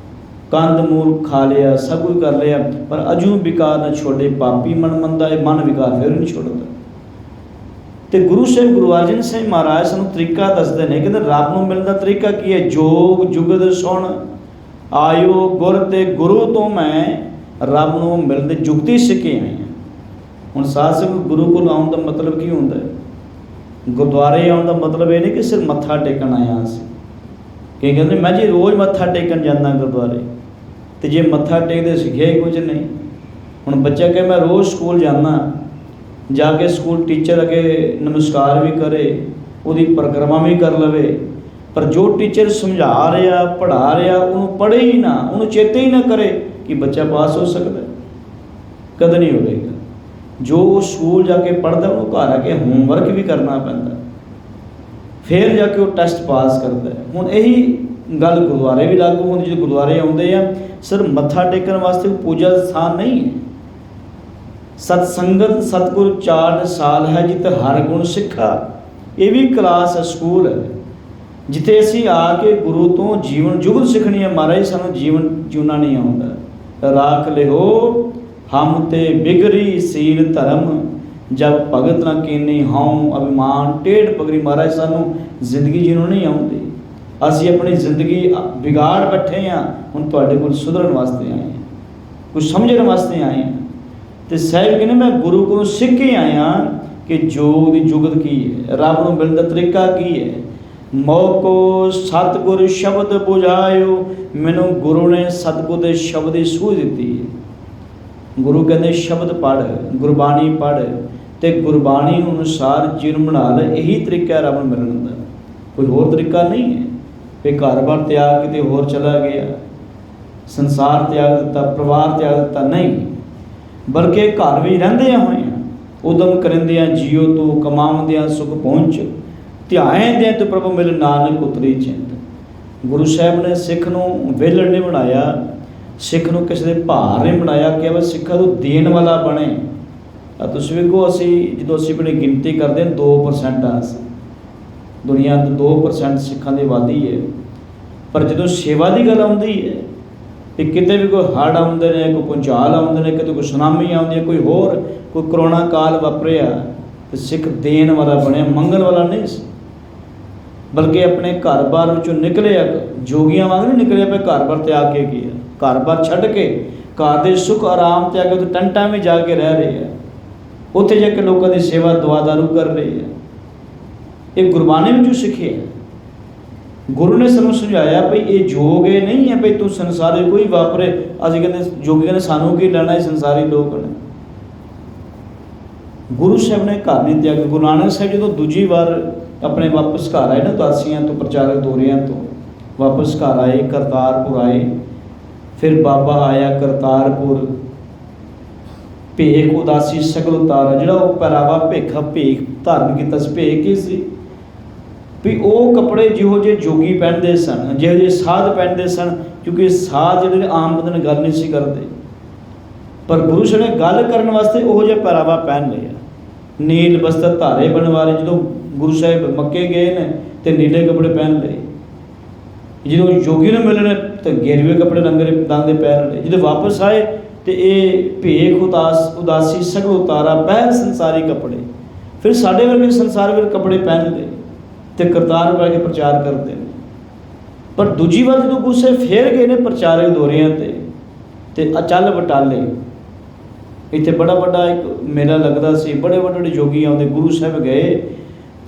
ਕੰਦ ਮੂਲ ਖਾ ਲਿਆ, ਸਭ ਕੁਝ ਕਰ ਲਿਆ, ਪਰ ਅਜੂ ਵਿਕਾਰ ਨਾ ਛੋੜੇ ਪਾਪੀ ਮਨ ਮੰਦਾ। ਇਹ ਮਨ ਵਿਕਾਰ ਫਿਰ ਨਹੀਂ ਛੋੜਦਾ। ਅਤੇ ਗੁਰੂ ਸਾਹਿਬ ਗੁਰੂ ਅਰਜਨ ਸਿੰਘ ਮਹਾਰਾਜ ਸਾਨੂੰ ਤਰੀਕਾ ਦੱਸਦੇ ਨੇ, ਕਹਿੰਦੇ ਰੱਬ ਨੂੰ ਮਿਲਣ ਦਾ ਤਰੀਕਾ ਕੀ ਹੈ? ਜੋਗ ਜੁਗਤ ਸੁਣ ਆਇਓ ਗੁਰ ਤੇ ਗੁਰੂ ਤੋਂ ਮੈਂ ਰੱਬ ਨੂੰ ਮਿਲਣ ਦੀ ਜੁਗਤੀ ਸਿੱਖੀ ਆਈ ਹਾਂ। ਹੁਣ ਸਾਧ ਸੰਗਤ ਗੁਰੂ ਕੋਲ ਆਉਣ ਦਾ ਮਤਲਬ ਕੀ ਹੁੰਦਾ ਹੈ? ਗੁਰਦੁਆਰੇ ਆਉਣ ਦਾ ਮਤਲਬ ਇਹ ਨਹੀਂ ਕਿ ਸਿਰਫ ਮੱਥਾ ਟੇਕਣ ਆਇਆ ਅਸੀਂ। ਕਈ ਕਹਿੰਦੇ ਮੈਂ ਜੀ ਰੋਜ਼ ਮੱਥਾ ਟੇਕਣ ਜਾਂਦਾ ਗੁਰਦੁਆਰੇ, ਅਤੇ ਜੇ ਮੱਥਾ ਟੇਕਦੇ ਸਿੱਖਿਆ ਹੀ ਕੁਝ ਨਹੀਂ। ਹੁਣ ਬੱਚਾ ਕਹੇ ਮੈਂ ਰੋਜ਼ ਸਕੂਲ ਜਾਂਦਾ, ਜਾ ਕੇ ਸਕੂਲ ਟੀਚਰ ਅੱਗੇ ਨਮਸਕਾਰ ਵੀ ਕਰੇ, ਉਹਦੀ ਪਰਿਕਰਮਾ ਵੀ ਕਰ ਲਵੇ, ਪਰ ਜੋ ਟੀਚਰ ਸਮਝਾ ਰਿਹਾ, ਪੜ੍ਹਾ ਰਿਹਾ, ਉਹਨੂੰ ਪੜ੍ਹੇ ਹੀ ਨਾ, ਉਹਨੂੰ ਚੇਤੇ ਹੀ ਨਾ ਕਰੇ, ਕਿ ਬੱਚਾ ਪਾਸ ਹੋ ਸਕਦਾ? ਕਦੇ ਨਹੀਂ ਹੋਵੇਗਾ। ਜੋ ਸਕੂਲ ਜਾ ਕੇ ਪੜ੍ਹਦਾ, ਉਹਨੂੰ ਘਰ ਆ ਕੇ ਹੋਮਵਰਕ ਵੀ ਕਰਨਾ ਪੈਂਦਾ, ਫਿਰ ਜਾ ਕੇ ਉਹ ਟੈਸਟ ਪਾਸ ਕਰਦਾ। ਹੁਣ ਇਹੀ ਗੱਲ ਗੁਰਦੁਆਰੇ ਵੀ ਲਾਗੂ ਹੁੰਦੀ। ਜਦੋਂ ਗੁਰਦੁਆਰੇ ਆਉਂਦੇ ਆ, ਸਿਰਫ ਮੱਥਾ ਟੇਕਣ ਵਾਸਤੇ ਪੂਜਾ ਦਾ ਸਥਾਨ ਨਹੀਂ ਹੈ। ਸਤਸੰਗਤ ਸਤਿਗੁਰ ਚਾਰ ਸਾਲ ਹੈ, ਜਿੱਥੇ ਹਰ ਗੁਣ ਸਿੱਖਾ। ਇਹ ਵੀ ਕਲਾਸ ਹੈ, ਸਕੂਲ ਹੈ, ਜਿੱਥੇ ਅਸੀਂ ਆ ਕੇ ਗੁਰੂ ਤੋਂ ਜੀਵਨ ਜੁਗਤ ਸਿੱਖਣੀ ਹੈ। ਮਹਾਰਾਜ ਸਾਨੂੰ ਜੀਵਨ ਜਿਉਣਾ ਨਹੀਂ ਆਉਂਦਾ। ਰਾਖ ਲਿਓ ਹਮ ਤੇ ਬਿਗੜੀ ਸੀਲ ਧਰਮ, ਜਬ ਭਗਤ ਨਾ ਕੀਨੀ ਹਉ ਅਭਿਮਾਨ ਟੇਢ ਪਗੜੀ। ਮਹਾਰਾਜ ਸਾਨੂੰ ਜ਼ਿੰਦਗੀ ਜਿਉਣੀ ਨਹੀਂ ਆਉਂਦੀ, ਅਸੀਂ ਆਪਣੀ ਜ਼ਿੰਦਗੀ ਵਿਗਾੜ ਬੈਠੇ ਹਾਂ। ਹੁਣ ਤੁਹਾਡੇ ਕੋਲ ਸੁਧਰਨ ਵਾਸਤੇ ਆਏ ਹਾਂ, ਕੁਝ ਸਮਝਣ ਵਾਸਤੇ ਆਏ ਹਾਂ। ਅਤੇ ਸਾਹਿਬ ਕਹਿੰਦੇ ਮੈਂ ਗੁਰੂ ਕੋਲੋਂ ਸਿੱਖ ਕੇ ਆਇਆ ਕਿ ਜੋਗ ਦੀ ਜੁਗਤ ਕੀ ਹੈ, ਰੱਬ ਨੂੰ ਮਿਲਣ ਦਾ ਤਰੀਕਾ ਕੀ ਹੈ। ਮੋਕੋ ਸਤਿਗੁਰ ਸ਼ਬਦ ਬੁਝਾਇਓ, ਮੈਨੂੰ ਗੁਰੂ ਨੇ ਸਤਿਗੁਰ ਦੇ ਸ਼ਬਦ ਦੀ ਸੂਝ ਦਿੱਤੀ ਹੈ। ਗੁਰੂ ਕਹਿੰਦੇ ਸ਼ਬਦ ਪੜ੍ਹ, ਗੁਰਬਾਣੀ ਪੜ੍ਹ, ਅਤੇ ਗੁਰਬਾਣੀ ਅਨੁਸਾਰ ਜੀਵਨ ਬਣਾ ਲੈ। ਇਹੀ ਤਰੀਕਾ ਹੈ ਰੱਬ ਨੂੰ ਮਿਲਣ ਦਾ, ਕੋਈ ਹੋਰ ਤਰੀਕਾ ਨਹੀਂ ਹੈ। ਫਿਰ ਘਰ ਬਾਰ ਤਿਆਗ ਕਿਤੇ ਹੋਰ ਚਲਾ ਗਿਆ, ਸੰਸਾਰ ਤਿਆਗ ਦਿੱਤਾ, ਪਰਿਵਾਰ ਤਿਆਗ ਦਿੱਤਾ, ਨਹੀਂ, ਬਲਕਿ ਘਰ ਵੀ ਰਹਿੰਦਿਆਂ ਹੋਇਆਂ ਉਦਮ ਕਰਿੰਦਿਆਂ ਜੀਓ ਤੂੰ ਕਮਾਉਂਦਿਆਂ ਸੁਖ ਪਹੁੰਚ, ਧਿਆਇਂਦਿਆਂ ਤੂੰ ਪ੍ਰਭੂ ਮਿਲ ਨਾਨਕ ਉਤਰੀ ਚਿੰਤ। ਗੁਰੂ ਸਾਹਿਬ ਨੇ ਸਿੱਖ ਨੂੰ ਵਿਹਲੜ ਨਹੀਂ ਬਣਾਇਆ, ਸਿੱਖ ਨੂੰ ਕਿਸੇ ਦੇ ਭਾਰ ਨਹੀਂ ਬਣਾਇਆ, ਕੇਵਲ ਸਿੱਖਾਂ ਨੂੰ ਦੇਣ ਵਾਲਾ ਬਣੇ। ਤੁਸੀਂ ਵੇਖੋ, ਅਸੀਂ ਜਦੋਂ ਅਸੀਂ ਆਪਣੀ ਗਿਣਤੀ ਕਰਦੇ ਹਾਂ 2% ਹਾਂ, ਅਸੀਂ ਦੁਨੀਆ ਦੇ 2% ਸਿੱਖਾਂ ਦੀ ਆਬਾਦੀ ਹੈ। ਪਰ ਜਦੋਂ ਸੇਵਾ ਦੀ ਗੱਲ ਆਉਂਦੀ ਹੈ, ਤੇ ਕਿਤੇ ਵੀ ਕੋਈ ਹੜ੍ਹ ਆਉਂਦੇ ਨੇ, ਕੋਈ ਭੂਚਾਲ ਆਉਂਦੇ ਨੇ, ਕਿਤੇ ਕੋਈ ਸੁਨਾਮੀ ਆਉਂਦੀ ਹੈ, ਕੋਈ ਹੋਰ ਕੋਈ ਕਰੋਨਾ ਕਾਲ ਵਾਪਰਿਆ, ਅਤੇ ਸਿੱਖ ਦੇਣ ਵਾਲਾ ਬਣਿਆ, ਮੰਗਣ ਵਾਲਾ ਨਹੀਂ ਸੀ। ਬਲਕਿ ਆਪਣੇ ਘਰ ਬਾਰ ਵਿੱਚੋਂ ਨਿਕਲਿਆ, ਜੋਗੀਆਂ ਵਾਂਗ ਨਹੀਂ ਨਿਕਲਿਆ, ਆਪਣੇ ਘਰ ਬਾਰ ਤਿਆਗ ਕੇ ਗਿਆ। ਘਰ ਬਾਰ ਛੱਡ ਕੇ, ਘਰ ਦੇ ਸੁੱਖ ਆਰਾਮ ਤਿਆਗ ਕੇ ਉੱਥੇ ਟੈਂਟਾਂ ਵਿੱਚ ਜਾ ਕੇ ਰਹਿ ਰਹੇ ਆ, ਉੱਥੇ ਜਾ ਕੇ ਲੋਕਾਂ ਦੀ ਸੇਵਾ ਦੁਆ ਦਾਰੂ ਕਰ ਰਹੇ ਆ। ਇਹ ਗੁਰਬਾਣੀ ਵਿੱਚੋਂ ਸਿੱਖਿਆ। ਗੁਰੂ ਨੇ ਸਾਨੂੰ ਸਮਝਾਇਆ ਭਈ ਇਹ ਜੋਗ ਇਹ ਨਹੀਂ ਹੈ ਭਈ ਤੂੰ ਸੰਸਾਰ ਕੋਈ ਵਾਪਰੇ। ਅਸੀਂ ਕਹਿੰਦੇ ਜੋਗੀ ਕਹਿੰਦੇ ਸਾਨੂੰ ਕੀ ਲੈਣਾ, ਇਹ ਸੰਸਾਰੀ ਲੋਕ ਨੇ। ਗੁਰੂ ਸਾਹਿਬ ਨੇ ਘਰ ਨਹੀਂ ਤਿਆਗਿਆ। ਗੁਰੂ ਨਾਨਕ ਸਾਹਿਬ ਜਦੋਂ ਦੂਜੀ ਵਾਰ ਆਪਣੇ ਵਾਪਸ ਘਰ ਆਏ ਨਾ, ਉਦਾਸੀਆਂ ਤੋਂ, ਪ੍ਰਚਾਰਕ ਦੌਰਿਆਂ ਤੋਂ ਵਾਪਸ ਘਰ ਆਏ, ਕਰਤਾਰਪੁਰ ਆਏ। ਫਿਰ ਬਾਬਾ ਆਇਆ ਕਰਤਾਰਪੁਰ, ਭੇਖ ਉਦਾਸੀ ਸਗਲ ਉਤਾਰਾ, ਜਿਹੜਾ ਉਹ ਪਹਿਰਾਵਾ ਭੇਖਾ ਭੇਖ ਧਾਰਨ ਕੀਤਾ ਸੀ। ਭੇਖ ਕੀ ਸੀ ਵੀ ਉਹ ਕੱਪੜੇ ਜਿਹੋ ਜਿਹੇ ਜੋਗੀ ਪਹਿਨਦੇ ਸਨ, ਜਿਹੋ ਜਿਹੇ ਸਾਧ ਪਹਿਨਦੇ ਸਨ, ਕਿਉਂਕਿ ਸਾਧ ਜਿਹੜੇ ਆਮ ਬੰਦੇ ਨਾਲ ਗੱਲ ਨਹੀਂ ਸੀ ਕਰਦੇ, ਪਰ ਗੁਰੂ ਸਾਹਿਬ ਨੇ ਗੱਲ ਕਰਨ ਵਾਸਤੇ ਉਹੋ ਜਿਹਾ ਪਹਿਰਾਵਾ ਪਹਿਨ ਲਿਆ। ਨੀਲ ਬਸਤਰ ਧਾਰੇ ਬਣਵਾਰੇ। ਜਦੋਂ ਗੁਰੂ ਸਾਹਿਬ ਮੱਕੇ ਗਏ ਨੇ ਤੇ ਨੀਲੇ ਕੱਪੜੇ ਪਹਿਨ ਲਏ। ਜਦੋਂ ਜੋਗੀ ਨੂੰ ਮਿਲਣੇ ਤਾਂ ਗੇਰੂਏ ਕੱਪੜੇ ਰੰਗੇ ਰੰਗ ਦੇ ਪਹਿਨ ਲਏ। ਜਦੋਂ ਵਾਪਸ ਆਏ ਤੇ ਇਹ ਭੇਖ ਉਦਾਸੀ ਸਗਲ ਉਤਾਰਾ, ਪਹਿਨ ਸੰਸਾਰੀ ਕੱਪੜੇ। ਫਿਰ ਸਾਡੇ ਵਰਗੇ ਸੰਸਾਰ ਵਰਗੇ ਕੱਪੜੇ ਪਹਿਨ ਲਏ ਤੇ ਕਰਤਾਰ ਪਾ ਕੇ ਪ੍ਰਚਾਰ ਕਰਦੇ ਨੇ। ਪਰ ਦੂਜੀ ਵਾਰ ਜਦੋਂ ਗੁਰੂ ਸਾਹਿਬ ਫੇਰ ਗਏ ਨੇ ਪ੍ਰਚਾਰਕ ਦੌਰਿਆਂ ਤੇ ਅਚਲ ਬਟਾਲੇ, ਇੱਥੇ ਬੜਾ ਵੱਡਾ ਇੱਕ ਮੇਲਾ ਲੱਗਦਾ ਸੀ, ਬੜੇ ਵੱਡੇ ਯੋਗੀ ਆਉਂਦੇ। ਗੁਰੂ ਸਾਹਿਬ ਗਏ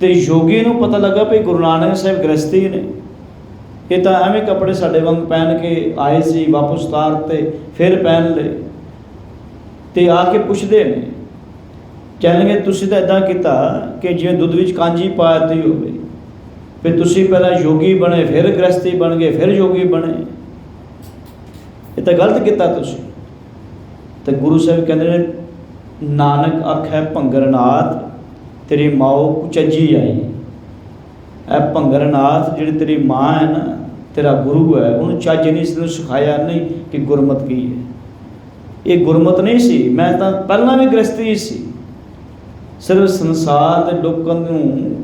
ਤੇ ਯੋਗੀ ਨੂੰ ਪਤਾ ਲੱਗਾ ਵੀ ਗੁਰੂ ਨਾਨਕ ਸਾਹਿਬ ਗ੍ਰਸਤੀ ਨੇ, ਇਹ ਤਾਂ ਐਵੇਂ ਕੱਪੜੇ ਸਾਡੇ ਵਾਂਗ ਪਹਿਨ ਕੇ ਆਏ ਸੀ, ਵਾਪਸ ਉਤਾਰ ਤੇ ਫਿਰ ਪਹਿਨ ਲਏ। ਤੇ ਆ ਕੇ ਪੁੱਛਦੇ ਨੇ, ਕਹਿਣਗੇ ਤੁਸੀਂ ਤਾਂ ਇੱਦਾਂ ਕੀਤਾ ਕਿ ਜਿਵੇਂ ਦੁੱਧ ਵਿੱਚ ਕਾਂਜੀ ਪਾ ਦਿੱਤੀ ਹੋਵੇ, ਵੀ ਤੁਸੀਂ ਪਹਿਲਾਂ ਯੋਗੀ ਬਣੇ, ਫਿਰ ਗ੍ਰਸਤੀ ਬਣ ਗਏ, ਫਿਰ ਯੋਗੀ ਬਣੇ, ਇਹ ਤਾਂ ਗਲਤ ਕੀਤਾ ਤੁਸੀਂ। ਤੇ ਗੁਰੂ ਸਾਹਿਬ ਕਹਿੰਦੇ ਨੇ, ਨਾਨਕ ਆਖੈ ਭੰਗਰਨਾਥ ਤੇਰੀ ਮਾਓ ਕੁਚੱਜੀ ਆਈ। ਇਹ ਭੰਗਰਨਾਥ ਜਿਹੜੀ ਤੇਰੀ ਮਾਂ ਹੈ ਨਾ, ਤੇਰਾ ਗੁਰੂ ਹੈ, ਉਹਨੂੰ ਚੱਜ ਨਹੀਂ ਸੀ ਸਿਖਾਇਆ ਨਹੀਂ ਕਿ ਗੁਰਮਤ ਕੀ ਹੈ। ਇਹ ਗੁਰਮਤ ਨਹੀਂ ਸੀ, ਮੈਂ ਤਾਂ ਪਹਿਲਾਂ ਵੀ ਗ੍ਰਸਤੀ ਸੀ। ਸਿਰਫ ਸੰਸਾਰ ਦੇ ਲੋਕਾਂ ਨੂੰ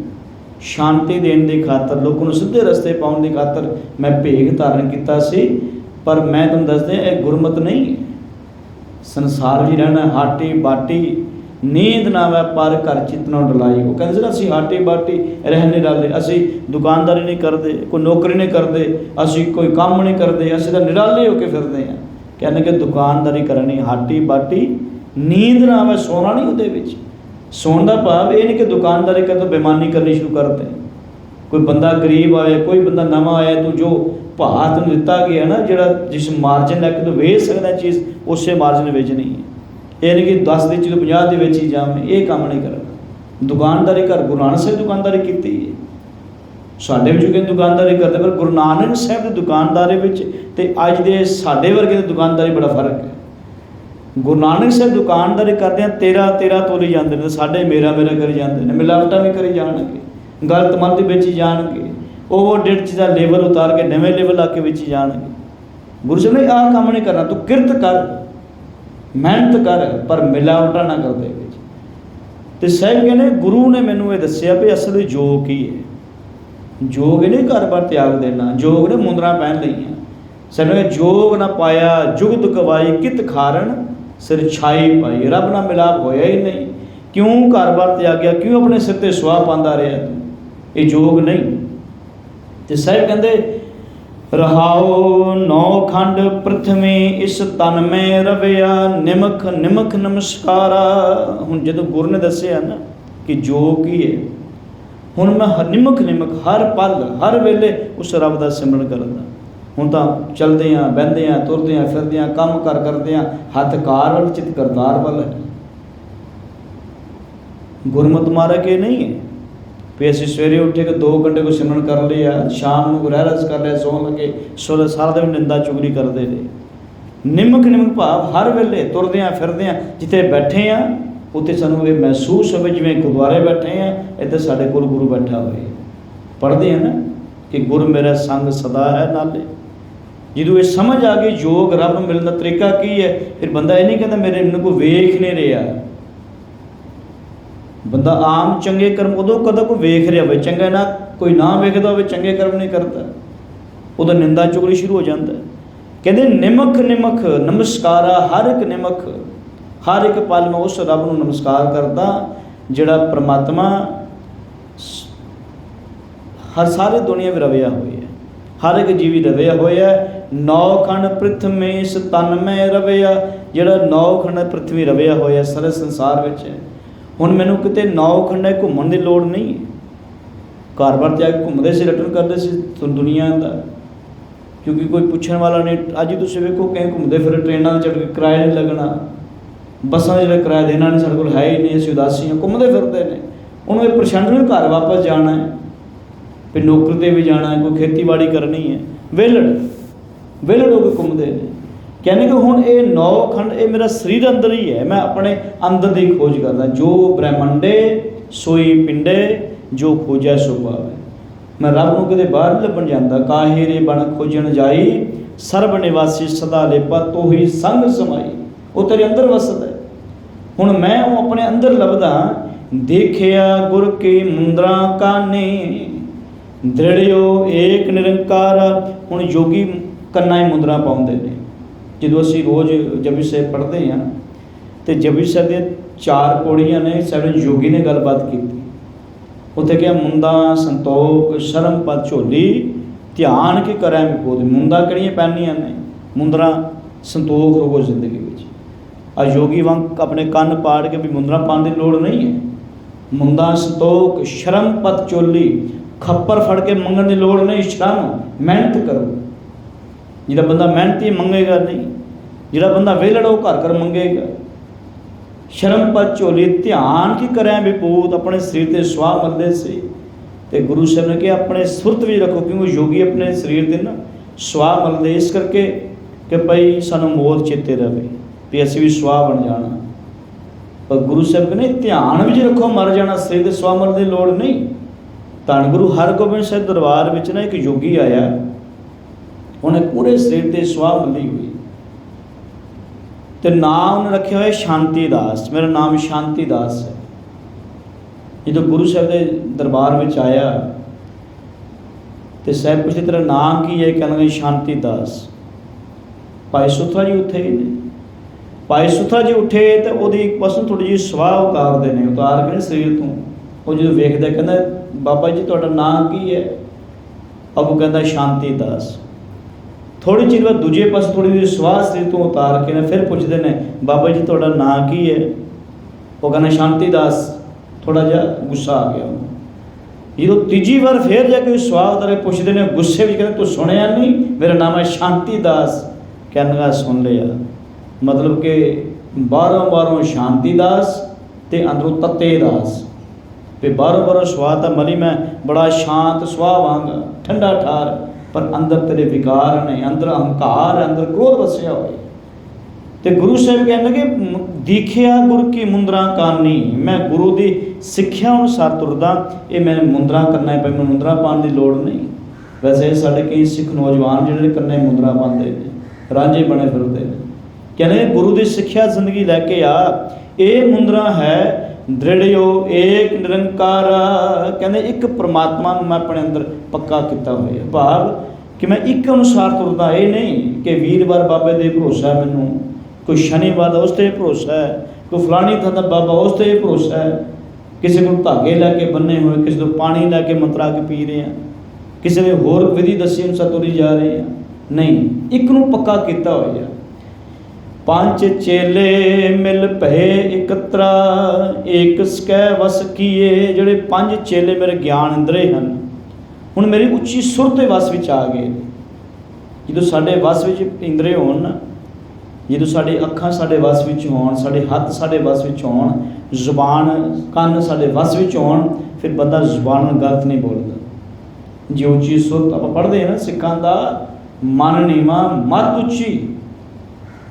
ਸ਼ਾਂਤੀ ਦੇਣ ਦੀ ਖਾਤਰ, ਲੋਕਾਂ ਨੂੰ ਸਿੱਧੇ ਰਸਤੇ ਪਾਉਣ ਦੀ ਖਾਤਰ ਮੈਂ ਭੇਖ ਧਾਰਨ ਕੀਤਾ ਸੀ। ਪਰ ਮੈਂ ਤੁਹਾਨੂੰ ਦੱਸਦੇ, ਇਹ ਗੁਰਮਤ ਨਹੀਂ ਹੈ। ਸੰਸਾਰ ਵਿੱਚ ਰਹਿਣਾ, ਹਾਟੀ ਬਾਟੀ ਨੀਂਦ ਨਾ ਵੈ ਪਰ ਘਰ ਚਿਤ ਨਾ ਡਲਾਈ। ਉਹ ਕਹਿੰਦੇ ਸੀ ਨਾ, ਅਸੀਂ ਹਾਟੀ ਬਾਟੀ ਰਹਿਣੇ ਨਿਰਾਲੇ, ਅਸੀਂ ਦੁਕਾਨਦਾਰੀ ਨਹੀਂ ਕਰਦੇ, ਕੋਈ ਨੌਕਰੀ ਨਹੀਂ ਕਰਦੇ, ਅਸੀਂ ਕੋਈ ਕੰਮ ਨਹੀਂ ਕਰਦੇ, ਅਸੀਂ ਤਾਂ ਨਿਰਾਲੇ ਹੋ ਕੇ ਫਿਰਦੇ ਹਾਂ। ਕਹਿੰਦੇ ਕਿ ਦੁਕਾਨਦਾਰੀ ਕਰਨੀ, ਹਾਟੀ ਬਾਟੀ ਨੀਂਦ ਨਾ ਆਵੇ, ਸੋਣਾ ਨਹੀਂ ਉਹਦੇ ਵਿੱਚ। ਸੌਣ ਦਾ ਭਾਵ ਇਹ ਨਹੀਂ ਕਿ ਦੁਕਾਨਦਾਰੀ ਕਰ ਤੋਂ ਬੇਈਮਾਨੀ ਕਰਨੀ ਸ਼ੁਰੂ ਕਰ ਦੇ। ਕੋਈ ਬੰਦਾ ਗਰੀਬ ਆਇਆ, ਕੋਈ ਬੰਦਾ ਨਵਾਂ ਆਇਆ, ਤੂੰ ਜੋ ਭਾਅ ਤੈਨੂੰ ਦਿੱਤਾ ਗਿਆ ਨਾ, ਜਿਹੜਾ ਜਿਸ ਮਾਰਜਨ ਲੈ ਕੇ ਤੂੰ ਵੇਚ ਸਕਦਾ ਚੀਜ਼, ਉਸੇ ਮਾਰਜਨ ਵੇਚਣੀ ਹੈ। ਇਹ ਨਹੀਂ ਕਿ 10 ਦੀ ਚੀਜ਼ 50 ਦੇ ਵਿੱਚ ਹੀ ਜਾਵੇਂ, ਇਹ ਕੰਮ ਨਹੀਂ ਕਰਨਾ। ਦੁਕਾਨਦਾਰੀ ਕਰ, ਗੁਰੂ ਨਾਨਕ ਸਾਹਿਬ ਦੁਕਾਨਦਾਰੀ ਕੀਤੀ ਹੈ। ਸਾਡੇ ਵਿੱਚ ਕਹਿੰਦੇ ਦੁਕਾਨਦਾਰੀ ਕਰਦੇ, ਪਰ ਗੁਰੂ ਨਾਨਕ ਸਾਹਿਬ ਦੀ ਦੁਕਾਨਦਾਰੀ ਵਿੱਚ ਤੇ ਅੱਜ ਦੇ ਸਾਡੇ ਵਰਗੇ ਦੀ ਦੁਕਾਨਦਾਰੀ ਬੜਾ ਫਰਕ ਹੈ। ਗੁਰੂ ਨਾਨਕ ਸਾਹਿਬ ਦੁਕਾਨਦਾਰੀ ਕਰਦੇ ਆ, ਤੇਰਾ ਤੋਲੀ ਜਾਂਦੇ ਨੇ, ਸਾਡੇ ਮੇਰਾ ਕਰੀ ਜਾਂਦੇ ਨੇ, ਮਿਲਾਵਟਾਂ ਵੀ ਕਰੀ ਜਾਣਗੇ, ਗਲਤ ਮੰਦ ਵਿੱਚ ਹੀ ਜਾਣਗੇ, ਉਹ ਡੇਢ ਚੀਜ਼ ਦਾ ਲੇਵਲ ਉਤਾਰ ਕੇ ਨਵੇਂ ਲੇਵਲ ਆ ਕੇ ਵਿੱਚ ਹੀ ਜਾਣਗੇ। ਗੁਰੂ ਸਾਹਿਬ ਨੇ ਆਹ ਕੰਮ ਨਹੀਂ ਕਰਨਾ, ਤੂੰ ਕਿਰਤ ਕਰ, ਮਿਹਨਤ ਕਰ, ਪਰ ਮਿਲਾਵਟਾਂ ਨਾ ਕਰਦੇ ਵਿੱਚ। ਤੇ ਸਾਹਿਬ ਕਹਿੰਦੇ ਗੁਰੂ ਨੇ ਮੈਨੂੰ ਇਹ ਦੱਸਿਆ ਵੀ ਅਸਲ ਵਿੱਚ ਯੋਗ ਕੀ ਹੈ। ਯੋਗ ਇਹਨੇ ਘਰ-ਬਾਰ ਤਿਆਗ ਦੇਣਾ, ਯੋਗ ਨੇ ਮੁੰਦਰਾਂ ਪਹਿਨ ਲਈਆਂ। ਸਾਨੂੰ ਯੋਗ ਨਾ ਪਾਇਆ ਜੁਗਤ ਕਵਾਈ, ਕਿਤ ਖਾਰਨ ਸਿਰ ਛਾਈ ਪਾਈ। ਰੱਬ ਨਾਲ ਮਿਲਾਪ ਹੋਇਆ ਹੀ ਨਹੀਂ, ਕਿਉਂ ਘਰ-ਬਾਰ ਤਿਆਗਿਆ, ਕਿਉਂ ਆਪਣੇ ਸਿਰ ਤੇ ਸੁਆਹ ਪਾਉਂਦਾ ਰਿਹਾ ਤੂੰ, ਇਹ ਯੋਗ ਨਹੀਂ। ਤੇ ਸਾਹਿਬ ਕਹਿੰਦੇ ਰਹਾਉ ਨੌ ਖੰਡ ਪ੍ਰਥਮੇ ਇਸ ਤਨ ਮੈਂ ਰਵਿਆ, ਨਿਮਖ ਨਿਮਖ ਨਮਸਕਾਰਾ। ਹੁਣ ਜਦੋਂ ਗੁਰੂ ਨੇ ਦੱਸਿਆ ਨਾ ਕਿ ਯੋਗ ਕੀ ਹੈ, ਹੁਣ ਮੈਂ ਨਿਮਖ ਹਰ ਪਲ ਹਰ ਵੇਲੇ ਉਸ ਰੱਬ ਦਾ ਸਿਮਰਨ ਕਰਦਾ। ਹੁਣ ਤਾਂ ਚਲਦੇ ਹਾਂ, ਬਹਿੰਦੇ ਹਾਂ, ਤੁਰਦੇ ਹਾਂ, ਫਿਰਦੇ ਹਾਂ, ਕੰਮ ਕਾਰ ਕਰਦੇ ਹਾਂ, ਹੱਥ ਕਾਰ ਵੱਲ ਚਿੱਤ ਕਰਤਾਰ ਵੱਲ ਹੈ। ਗੁਰਮਤਿ ਮਾਰਗ ਇਹ ਨਹੀਂ ਹੈ ਵੀ ਅਸੀਂ ਸਵੇਰੇ ਉੱਠੇ ਕਿ 2 ਘੰਟੇ ਕੋਈ ਸਿਮਰਨ ਕਰ ਲਿਆ, ਸ਼ਾਮ ਨੂੰ ਰਹਿ ਰਸ ਕਰ ਲਿਆ, ਸੌਣ ਲੱਗੇ ਸਾਰਾ ਦਿਨ ਨਿੰਦਾ ਚੁਗਲੀ ਕਰਦੇ ਨੇ। ਨਿਮਕ ਭਾਵ ਹਰ ਵੇਲੇ ਤੁਰਦੇ ਹਾਂ, ਫਿਰਦੇ ਹਾਂ, ਜਿੱਥੇ ਬੈਠੇ ਹਾਂ ਉੱਥੇ ਸਾਨੂੰ ਇਹ ਮਹਿਸੂਸ ਹੋਵੇ ਜਿਵੇਂ ਗੁਰਦੁਆਰੇ ਬੈਠੇ ਹਾਂ, ਇੱਥੇ ਸਾਡੇ ਕੋਲ ਗੁਰੂ ਬੈਠਾ ਹੋਵੇ। ਪੜ੍ਹਦੇ ਹਾਂ ਨਾ ਕਿ ਗੁਰ ਮੇਰਾ ਸੰਗ ਸਦਾ ਹੈ ਨਾਲੇ। ਜਦੋਂ ਇਹ ਸਮਝ ਆ ਗਈ ਯੋਗ ਰੱਬ ਨੂੰ ਮਿਲਣ ਦਾ ਤਰੀਕਾ ਕੀ ਹੈ, ਫਿਰ ਬੰਦਾ ਇਹ ਨਹੀਂ ਕਹਿੰਦਾ ਮੈਨੂੰ ਕੋਈ ਵੇਖ ਨਹੀਂ ਰਿਹਾ। ਬੰਦਾ ਆਮ ਚੰਗੇ ਕਰਮ ਉਦੋਂ ਕਦਾ ਕੋਈ ਵੇਖ ਰਿਹਾ ਹੋਵੇ, ਚੰਗਾ ਨਾ ਕੋਈ ਨਾ ਵੇਖਦਾ ਹੋਵੇ, ਚੰਗੇ ਕਰਮ ਨਹੀਂ ਕਰਦਾ, ਉਦੋਂ ਨਿੰਦਾ ਚੁਗਲੀ ਸ਼ੁਰੂ ਹੋ ਜਾਂਦਾ। ਕਹਿੰਦੇ ਨਿਮਖ ਨਮਸਕਾਰਾ, ਹਰ ਇੱਕ ਨਿਮਖ ਹਰ ਇੱਕ ਪਲ ਮੈਂ ਉਸ ਰੱਬ ਨੂੰ ਨਮਸਕਾਰ ਕਰਦਾ ਜਿਹੜਾ ਪ੍ਰਮਾਤਮਾ ਹਰ ਸਾਰੇ ਦੁਨੀਆ ਵਿੱਚ ਰਵਿਆ ਹੋਇਆ, ਹਰ ਇੱਕ ਜੀਵੀ ਰਵਿਆ ਹੋਇਆ। 9 ਖੰਡ ਪ੍ਰਿਥਮੇ ਇਸ ਤਨ ਮੈਂ ਰਵਿਆ, ਜਿਹੜਾ 9 ਖੰਡ ਪ੍ਰਿਥਵੀ ਰਵਿਆ ਹੋਇਆ ਸਾਰੇ ਸੰਸਾਰ ਵਿੱਚ। ਹੁਣ ਮੈਨੂੰ ਕਿਤੇ 9 ਖੰਡ ਘੁੰਮਣ ਦੀ ਲੋੜ ਨਹੀਂ ਹੈ। घर बार त्याग घूमते से रिटर्न करते से दुनिया का, क्योंकि कोई पूछने वाला नहीं। अज तुम वेखो कहीं घूमते फिर ट्रेनों चढ़ के किराया नहीं लगना, बसा जो किराया देना नहीं, साढ़े को है ही नहीं, असं उदासी हाँ, घूमते फिरते हैं। उन्होंने प्रशांत ने घर वापस जाना है, फिर नौकरी पर भी जाना है, कोई खेती बाड़ी करनी है, वेलड़ होकर घूमते हैं। कहने कि हुण ये 9 खंड ये मेरा शरीर अंदर ही है, मैं अपने अंदर की खोज करदा। जो ब्रह्मंडे सोई पिंडे, जो खोजा सो पावे। मैं रब नूं कदे बाहर नहीं लभण जांदा। काहे रे बण खोजण जाई, सर्ब निवासी सदा लेपा, तो ही संग समाई। वो तेरे अंदर वसदा है। हुण मैं वो अपने अंदर लभदा। देखिया गुर के मुंदरा काने, दृढ़ियो एक निरंकार। हुण योगी कन्ना मुंदरा पाउंदे ने। जो असी रोज़ जपजी साहिब पढ़ते हैं तो जपजी साहिब दी 4 पौड़ियां ने, साडे योगी ने गलबात की। उत्थे क्या मुंदा संतोख शर्म पद झोली, ध्यान की करें विभूत। मुंदा किहड़ियां पैनियां ने, मुंदरा संतोख होवो जिंदगी विच। आ योगी वांग अपने कन्न पाड़ के भी मुंदरा पाने की लोड़ नहीं है। मुंदा संतोख शर्म पद चोली, खप्पर फड़ के मंगण की लोड़ नहीं। श्रम मेहनत करो। जिहड़ा बंदा मेहनती मंगेगा नहीं, जिहड़ा बंदा वेलड़ वो घर घर मंगेगा। शर्म पद झोली, ध्यान की करें विभूत। अपने शरीर से स्वाह मरदे से तो गुरु साहब ने कहा अपने सुरत भी रखो, क्योंकि योगी अपने शरीर से ना स्वाह मरदे इस करके कि भाई सानू मौत चेते रहे भी असी भी स्वाह बन जाना। पर गुरु साहब ने ध्यान भी रखो, मर जाना शरीर से स्वाह मरने की लोड़ नहीं। धन गुरु हरगोबिंद साहिब दरबार में ना एक योगी आया, उन्हें पूरे शरीर से स्वाह मली हुई तो नाम उन्हें रखे हुए शांति दास। मेरा नाम शांति दास है। जो गुरु साहब के दरबार में आया तो साहब पूछते तेरा नाम की है, कहना लगे शांति दास। भाई सुथरा जी उठे ही नहीं। भाई सुथरा जी उठे तो वो एक पासों थोड़ी जी स्वाह उतारते हैं, उतार के शरीर तो वो जो वेखता कहता बाबा जी तुहाडा नाम की है। अब वो कहता शांति दास। थोड़ी चीज बाद दूजे पास थोड़ी जी स्वाह शरीर तो उतार के ना फिर पूछते हैं बाबा जी तुहाडा नाम की है। वो कहना शांति दास। थोड़ा जा गुस्सा आ गया जो तीजी बार फिर जाके स्वाह उतार के पूछते हैं, गुस्से में कहते तू सुनिया नहीं, मेरा नाम है शांति दास। कहना सुन लिया, मतलब कि बारों शांति दास ते अंदरों तत्ते दास। फिर बारों स्वाह तो मरी मैं बड़ा शांत स्वाह वांगा ठंडा ठार, पर अंदर तेरे विकार ने, अंदर अहंकार, अंदर क्रोध वसिया हुए। तो गुरु साहब कहने लगे दीखिया गुरु की मुंदरा कानी। मैं गुरु की सिक्ख्या अनुसार तुरदा, ये मैं मुंदरा करना है, मैं मुंदरा पाने की लोड़ नहीं। वैसे साढ़े कई सिख नौजवान जिहड़े कन्ने मुंदरा पाते हैं, रांझे बने फिरते हैं। कहने गुरु की सिक्ख्या जिंदगी लैके आ, ये मुंदरा है दृढ़ियो एक निरंकार। कहने एक परमात्मा मैं अपने अंदर पक्का किया हुआ। भाव कि मैं एक अनुसार तुरदा, ये नहीं कि वीरवार बाबे दे भरोसा है, मैनू कोई शनिवार उस पर भरोसा है, कोई फलानी थां दा बाबा उस पर भरोसा है, किसी को धागे लैके बन्ने हुए, किसी को पानी लैके मंत्रा के पी रहे हैं, किसी ने होर विधि दसी अनुसार तुरी जा रहे हैं। नहीं, एक नूं पक्का किया हुआ। 5 चेले मिल भए एकत्रा, एक सकै वस किए। जोड़े 5 चेले मेरे ज्ञान इंद्रे हैं, हुण मेरी उच्ची सुर के वस में आ गए। जो साढ़े वस में इंद्रे होण ना, जो साढ़ी अखां साढ़े वस में होण, साढ़े हत्थ साढ़े वस में होण, जुबान कन्न साढ़े वस में होण, फिर बंदा जुबान गलत नहीं बोलता। जो उच्ची सुर आप पढ़ते हैं ना सिखां दा, मन नीवा मत उच्ची,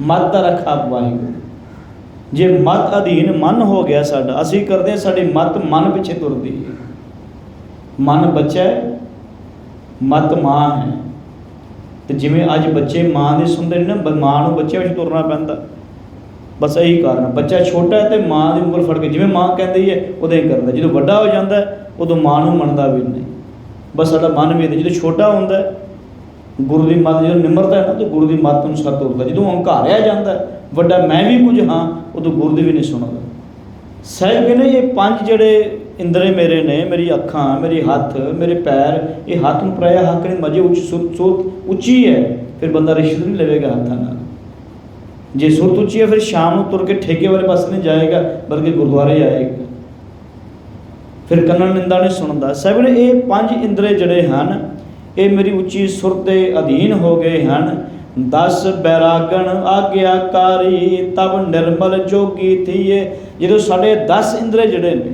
मत रखा वाहिगुरू। जे मत अधीन मन हो गया साडा, असी करते हैं साड़ी मत मन पिछे तुरदी है। मन बच्चा है, मत माँ है। तो जिमें अज बच्चे माँ की सुनते ना, माँ को बच्चे में तुरना पैंदा। बस यही कारण, बच्चा छोटा है तो माँ की उंगल फड़ के जिमें माँ कहती है उदे ही करता। जो बड़ा हो जाता है उदों माँ को मनता भी नहीं। बस साडा मन भी जो छोटा होंदा है, गुरु की मत जो निमरता है ना, तो गुरु की मत अनुसार तुरता। जो हंकारिया जाता है वड्डा मैं भी कुछ हाँ, उदों गुरु की भी नहीं सुनता। साहिब कहने ये 5 जोड़े इंद्रे मेरे ने, मेरी अखां, मेरी हत्थ, मेरे पैर, ये हाथ में पराया हक नहीं। मजे उच्च सुरत उच्ची है, फिर बंदा रिश्वत नहीं लेगा हाथों नाल। जे सुरत उच्ची है फिर शाम को तुर के ठेके वाले पास नहीं जाएगा, बल्कि गुरुद्वारे आएगा। ਫਿਰ ਕੰਨਾਂ ਨਿੰਦਾ ਨਹੀਂ ਸੁਣਦਾ। ਸਾਹਿਬ ਨੇ ਇਹ 5 ਇੰਦਰੇ ਜਿਹੜੇ ਹਨ ਇਹ ਮੇਰੀ ਉੱਚੀ ਸੁਰ ਦੇ ਅਧੀਨ ਹੋ ਗਏ ਹਨ। 10 ਬੈਰਾਗਣ ਆਗਿਆਕਾਰੀ ਤਬ ਨਿਰਮਲ ਜੋਗੀ ਥੀਏ। ਜਦੋਂ ਸਾਡੇ 10 ਇੰਦਰੇ ਜਿਹੜੇ ਨੇ,